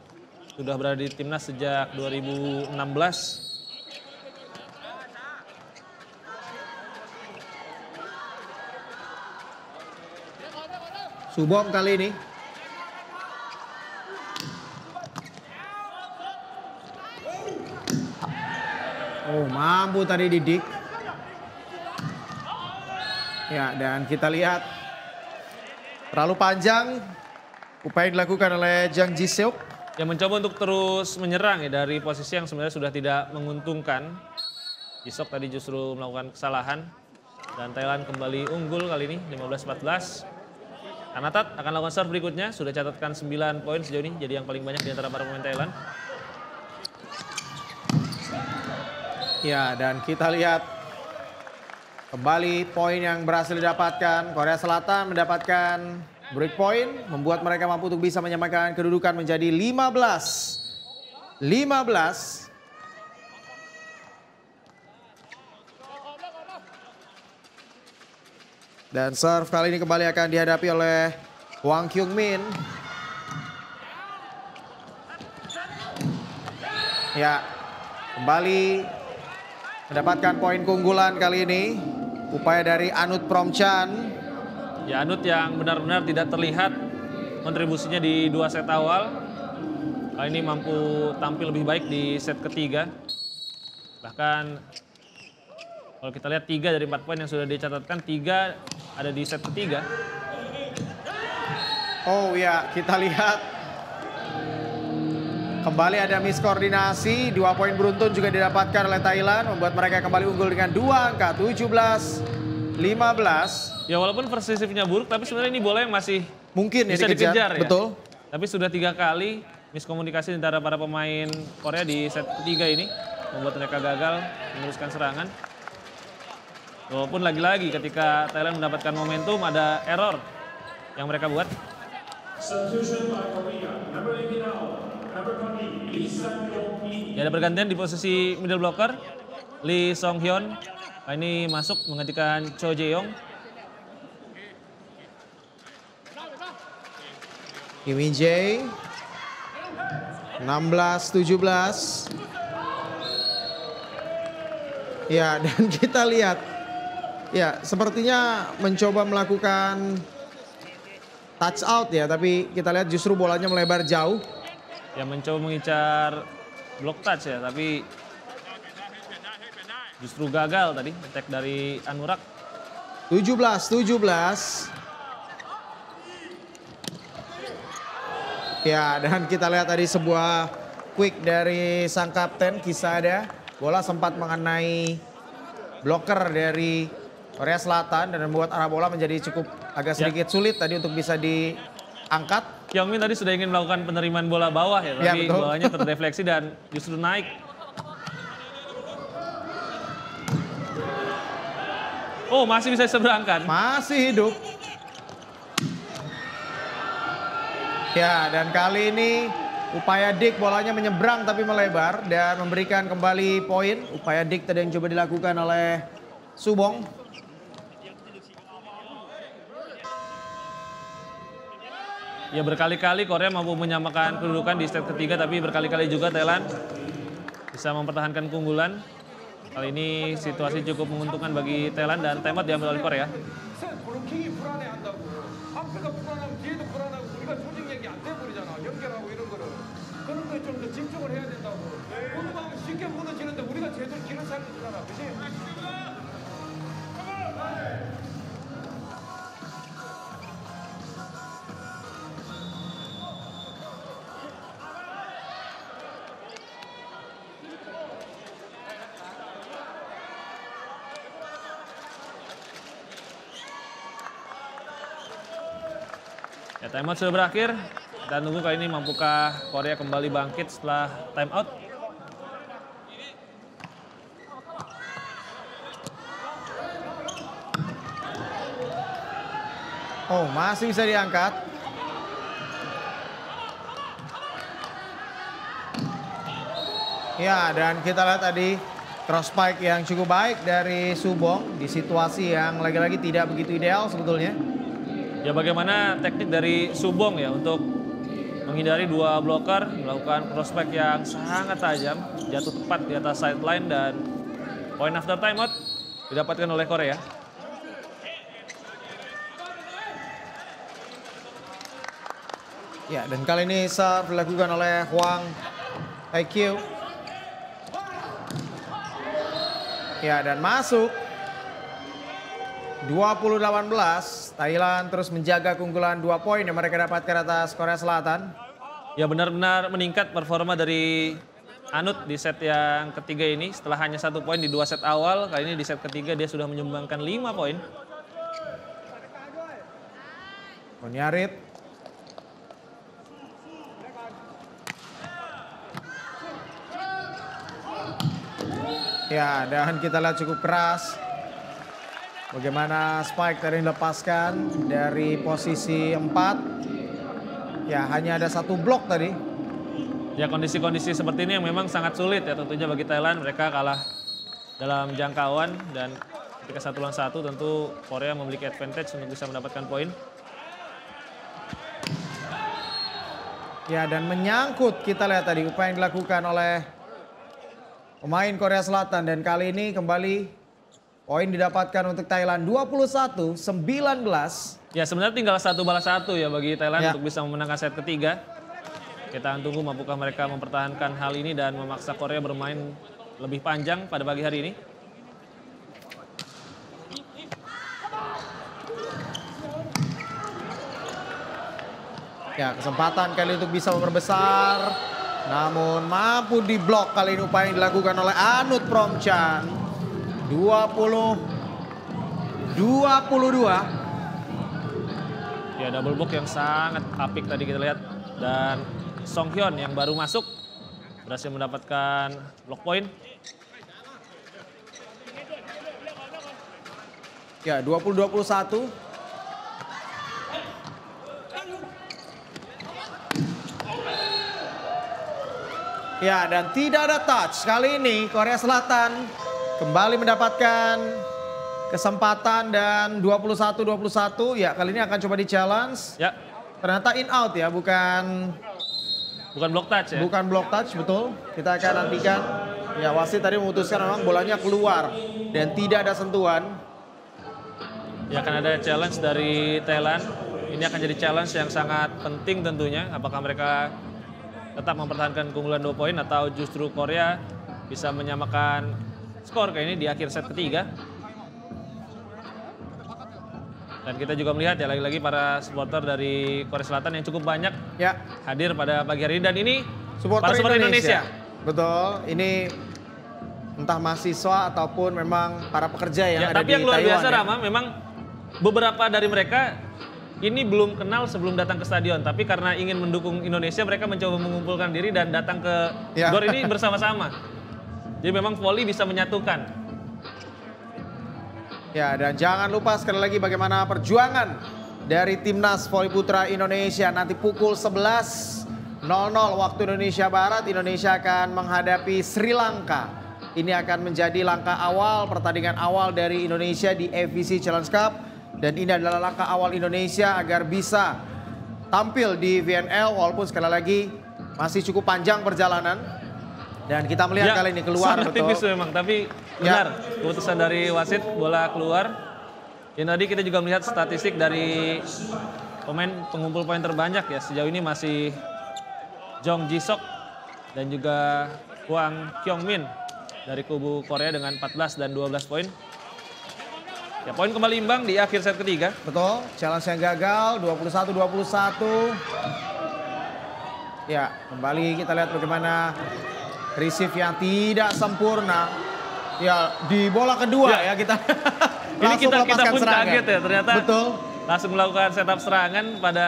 sudah berada di timnas sejak 2016. Subong kali ini. Oh, mampu tadi Didik. Ya, dan kita lihat terlalu panjang upaya yang dilakukan oleh Jang Ji-seok. Yang mencoba untuk terus menyerang ya dari posisi yang sebenarnya sudah tidak menguntungkan. Ji-seok tadi justru melakukan kesalahan dan Thailand kembali unggul kali ini 15-14. Anatat akan lakukan serve berikutnya, sudah catatkan 9 poin sejauh ini, jadi yang paling banyak di antara para pemain Thailand. Ya, dan kita lihat kembali poin yang berhasil didapatkan. Korea Selatan mendapatkan break point, membuat mereka mampu untuk bisa menyamakan kedudukan menjadi 15. Dan serve kali ini kembali akan dihadapi oleh Hwang Kyung-min. Ya, kembali mendapatkan poin keunggulan kali ini. Upaya dari Anut Promchan. Ya, Anut yang benar-benar tidak terlihat kontribusinya di 2 set awal. Kali ini mampu tampil lebih baik di set ketiga. Bahkan kalau kita lihat 3 dari 4 poin yang sudah dicatatkan, 3 ada di set ketiga. Oh ya, kita lihat kembali ada miskoordinasi. 2 poin beruntun juga didapatkan oleh Thailand, membuat mereka kembali unggul dengan 2 angka, 17-15. Ya, walaupun persisifnya buruk, tapi sebenarnya ini bola yang masih mungkin bisa ya dikejar ya. Betul. Tapi sudah 3 kali miskomunikasi antara para pemain Korea di set ketiga ini, membuat mereka gagal meneruskan serangan. Walaupun lagi-lagi ketika Thailand mendapatkan momentum, ada error yang mereka buat. Ya, ada pergantian di posisi middle blocker. Lee Song-hyun ini masuk menggantikan Cho Jae-yong. Kim Min-jae 16-17. Ya, dan kita lihat ya sepertinya mencoba melakukan touch out ya, tapi kita lihat justru bolanya melebar jauh. Ya, mencoba mengincar block touch ya, tapi justru gagal tadi attack dari Anurak. 17-17. Ya, dan kita lihat tadi sebuah quick dari sang kapten Kisada. Bola sempat mengenai blocker dari Korea Selatan dan membuat arah bola menjadi cukup agak sedikit sulit tadi untuk bisa diangkat. Kyung-min tadi sudah ingin melakukan penerimaan bola bawah ya, tapi betul. bolanya terdefleksi dan justru naik. Oh, masih bisa diseberangkan. Masih hidup. Ya, dan kali ini upaya Dik bolanya menyeberang tapi melebar dan memberikan kembali poin. Upaya Dik tadi yang coba dilakukan oleh Subong. Ya, berkali-kali Korea mampu menyamakan kedudukan di set ketiga, tapi berkali-kali juga Thailand bisa mempertahankan keunggulan. Kali ini situasi cukup menguntungkan bagi Thailand dan timeout diambil oleh Korea. Timeout sudah berakhir. Kita tunggu kali ini mampukah Korea kembali bangkit setelah timeout. Oh, masih bisa diangkat. Ya, dan kita lihat tadi cross spike yang cukup baik dari Subong di situasi yang lagi-lagi tidak begitu ideal sebetulnya. Ya, bagaimana teknik dari Subong ya untuk menghindari dua blocker, melakukan cross spike yang sangat tajam, jatuh tepat di atas sideline, dan point after timeout didapatkan oleh Korea. Ya, dan kali ini serve dilakukan oleh Hwang Taekyew. Ya, dan masuk. 20-18, Thailand terus menjaga keunggulan 2 poin yang mereka dapatkan atas Korea Selatan. Ya, benar-benar meningkat performa dari Anut di set yang ketiga ini. Setelah hanya 1 poin di 2 set awal, kali ini di set ketiga dia sudah menyumbangkan 5 poin. Onyarit. Ya, dan kita lihat cukup keras. Bagaimana spike tadi dilepaskan dari posisi 4. Ya, hanya ada 1 blok tadi. Ya, kondisi-kondisi seperti ini yang memang sangat sulit ya tentunya bagi Thailand. Mereka kalah dalam jangkauan dan ketika 1 lawan 1 tentu Korea memiliki advantage untuk bisa mendapatkan poin. Ya, dan menyangkut kita lihat tadi upaya yang dilakukan oleh pemain Korea Selatan, dan kali ini kembali poin didapatkan untuk Thailand 21-19. Ya, sebenarnya tinggal 1 balas 1 ya bagi Thailand Ya. untuk bisa memenangkan set ketiga. Kita akan tunggu mampukah mereka mempertahankan hal ini dan memaksa Korea bermain lebih panjang pada pagi hari ini. Ya, kesempatan kali untuk bisa memperbesar. Namun mampu diblok kali ini upaya yang dilakukan oleh Anut Promchan. 20-22. Ya, double block yang sangat apik tadi kita lihat. Dan Song Hyun yang baru masuk berhasil mendapatkan block point. Ya, 20-21. Ya, dan tidak ada touch. Kali ini Korea Selatan kembali mendapatkan kesempatan dan 21-21. Ya, kali ini akan coba di-challenge. Ya, Ternyata in out ya, bukan block touch ya. bukan block touch, betul. Kita akan nantikan. Ya, wasit tadi memutuskan memang bolanya keluar dan tidak ada sentuhan. Ya, akan ada challenge dari Thailand. Ini akan jadi challenge yang sangat penting tentunya. Apakah mereka tetap mempertahankan keunggulan 2 poin atau justru Korea bisa menyamakan skor kayak ini di akhir set ketiga. Dan kita juga melihat ya lagi-lagi para supporter dari Korea Selatan yang cukup banyak Ya, hadir pada pagi hari ini. Dan ini supporter para supporter Indonesia. Betul, ini entah mahasiswa ataupun memang para pekerja yang Ya, ada tapi di yang luar Taiwan. biasa Ya. Rama, memang beberapa dari mereka ini belum kenal sebelum datang ke stadion, tapi karena ingin mendukung Indonesia, mereka mencoba mengumpulkan diri dan datang ke Ya. GOR ini bersama-sama. Jadi memang voli bisa menyatukan. Ya, dan jangan lupa sekali lagi bagaimana perjuangan dari Timnas Voli Putra Indonesia. Nanti pukul 11.00 waktu Indonesia Barat, Indonesia akan menghadapi Sri Lanka. Ini akan menjadi langkah awal, pertandingan awal dari Indonesia di FVC Challenge Cup. Dan ini adalah langkah awal Indonesia agar bisa tampil di VNL, walaupun sekali lagi masih cukup panjang perjalanan. Dan kita melihat kali ini keluar, sangat betul. tipis memang, tapi benar keputusan dari wasit, bola keluar. Dan tadi kita juga melihat statistik dari pemain pengumpul poin terbanyak ya. Sejauh ini masih Jong Ji-sok dan juga Hwang Kyung-min dari kubu Korea dengan 14 dan 12 poin. Ya, poin kembali imbang di akhir set ketiga. Betul, challenge yang gagal 21-21. Ya, kembali kita lihat bagaimana receive yang tidak sempurna. Ya, di bola kedua ya, kita Ini langsung kita melepaskan pun serangan. kaget ya, ternyata Betul. langsung melakukan setup serangan pada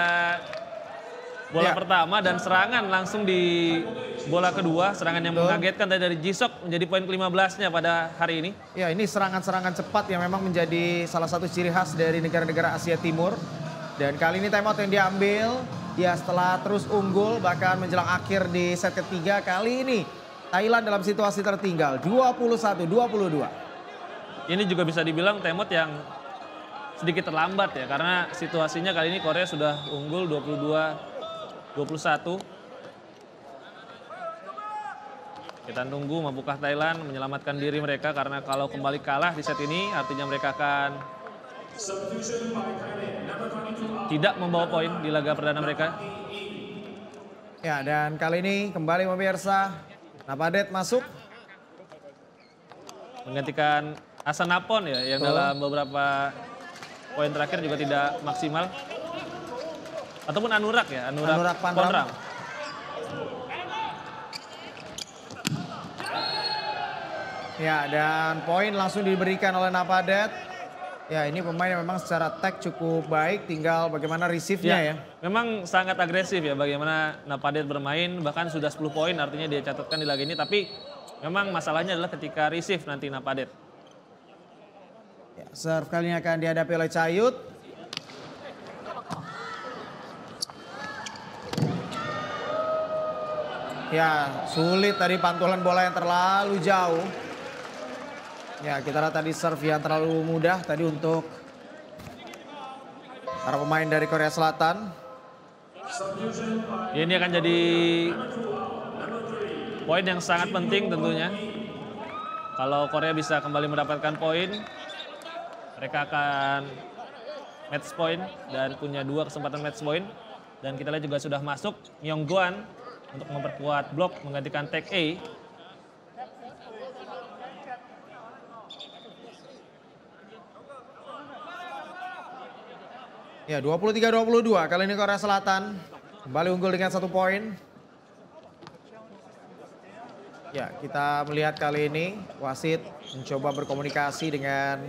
bola Ya. pertama dan serangan langsung di bola kedua. Serangan yang Betul. mengagetkan tadi dari Jisok menjadi poin ke-15-nya pada hari ini. Ya, ini serangan-serangan cepat yang memang menjadi salah satu ciri khas dari negara-negara Asia Timur. Dan kali ini timeout yang diambil, ya setelah terus unggul bahkan menjelang akhir di set ketiga, kali ini Thailand dalam situasi tertinggal 21-22. Ini juga bisa dibilang timeout yang sedikit terlambat ya, karena situasinya kali ini Korea sudah unggul 22-21. Kita tunggu mampukah Thailand menyelamatkan diri mereka, karena kalau kembali kalah di set ini artinya mereka akan tidak membawa poin di laga perdana mereka. Ya, dan kali ini kembali pemirsa, Napadet masuk. Menggantikan Hasan Napon ya, yang dalam beberapa poin terakhir juga tidak maksimal. Ataupun Anurak ya, Anurak Panram. Ponram. Ya, dan poin langsung diberikan oleh Napadet. Ya, ini pemain yang memang secara tag cukup baik, tinggal bagaimana receive-nya ya. Memang sangat agresif ya bagaimana Napadet bermain, bahkan sudah 10 poin artinya dia catatkan di laga ini. Tapi memang masalahnya adalah ketika receive nanti Napadet. Ya, serve kali ini akan dihadapi oleh Cayut. Ya, sulit tadi pantulan bola yang terlalu jauh. Ya, kita lihat tadi serve yang terlalu mudah tadi untuk para pemain dari Korea Selatan. Ini akan jadi poin yang sangat penting tentunya. Kalau Korea bisa kembali mendapatkan poin, mereka akan match point dan punya 2 kesempatan match point. Dan kita lihat juga sudah masuk Myongguan untuk memperkuat blok menggantikan tag A. Ya, 23-22 kali ini Korea Selatan kembali unggul dengan 1 poin. Ya, kita melihat kali ini wasit mencoba berkomunikasi dengan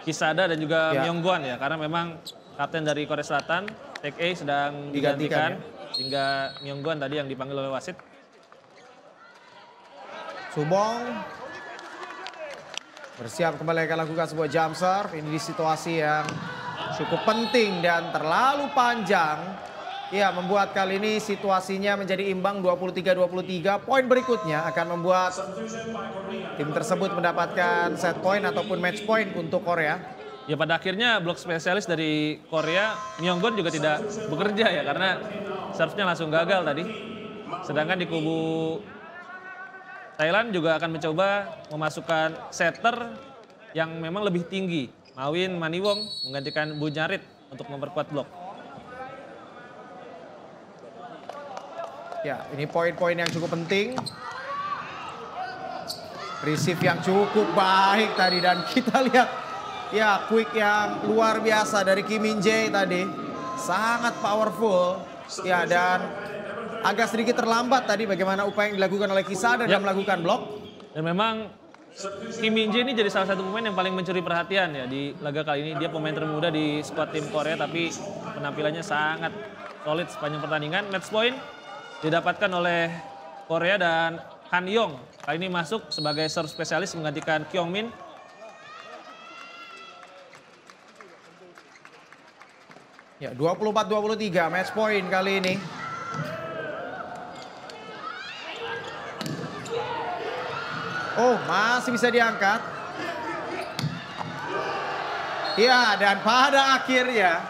Kisada dan juga Ya. Myongguan ya, karena memang kapten dari Korea Selatan, tag A sedang digantikan, sehingga Myongguan tadi yang dipanggil oleh wasit. Subong bersiap kembali akan lakukan sebuah jump serve. Ini di situasi yang cukup penting dan terlalu panjang. Ya, membuat kali ini situasinya menjadi imbang 23-23. Poin berikutnya akan membuat tim tersebut mendapatkan set point ataupun match point untuk Korea. Ya pada akhirnya blok spesialis dari Korea, Myongguan juga tidak bekerja ya, karena serve-nya langsung gagal tadi. Sedangkan di kubu Thailand juga akan mencoba memasukkan setter yang memang lebih tinggi. Mawin Maniwong menggantikan Bunyarit untuk memperkuat blok. Ya, ini poin-poin yang cukup penting. Receive yang cukup baik tadi dan kita lihat ya quick yang luar biasa dari Kim Min Jae tadi. Sangat powerful. Ya, dan agak sedikit terlambat tadi bagaimana upaya yang dilakukan oleh Kisada dalam melakukan blok. Dan memang Kim Min Jae ini jadi salah satu pemain yang paling mencuri perhatian ya di laga kali ini. Dia pemain termuda di skuad tim Korea, tapi penampilannya sangat solid sepanjang pertandingan. Match point didapatkan oleh Korea dan Han Yong. Kali ini masuk sebagai serve spesialis menggantikan Kyung Min. Ya, 24-23 match point kali ini. Oh, masih bisa diangkat. Ya, dan pada akhirnya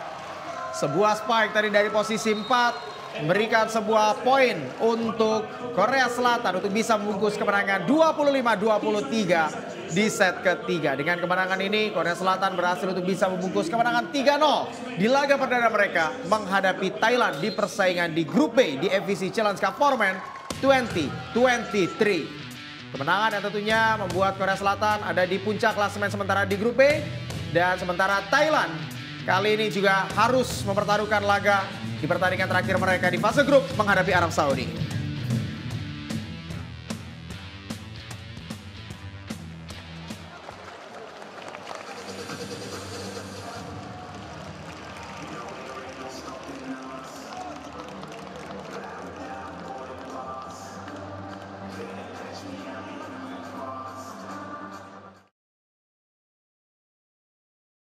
sebuah spike tadi dari posisi 4 memberikan sebuah poin untuk Korea Selatan untuk bisa membungkus kemenangan 25-23 di set ketiga. Dengan kemenangan ini Korea Selatan berhasil untuk bisa membungkus kemenangan 3-0 di laga perdana mereka menghadapi Thailand di persaingan di grup B di FVC Challenge Cup Format 2023. Kemenangan yang tentunya membuat Korea Selatan ada di puncak klasemen sementara di grup B, dan sementara Thailand kali ini juga harus mempertaruhkan laga di pertandingan terakhir mereka di fase grup menghadapi Arab Saudi.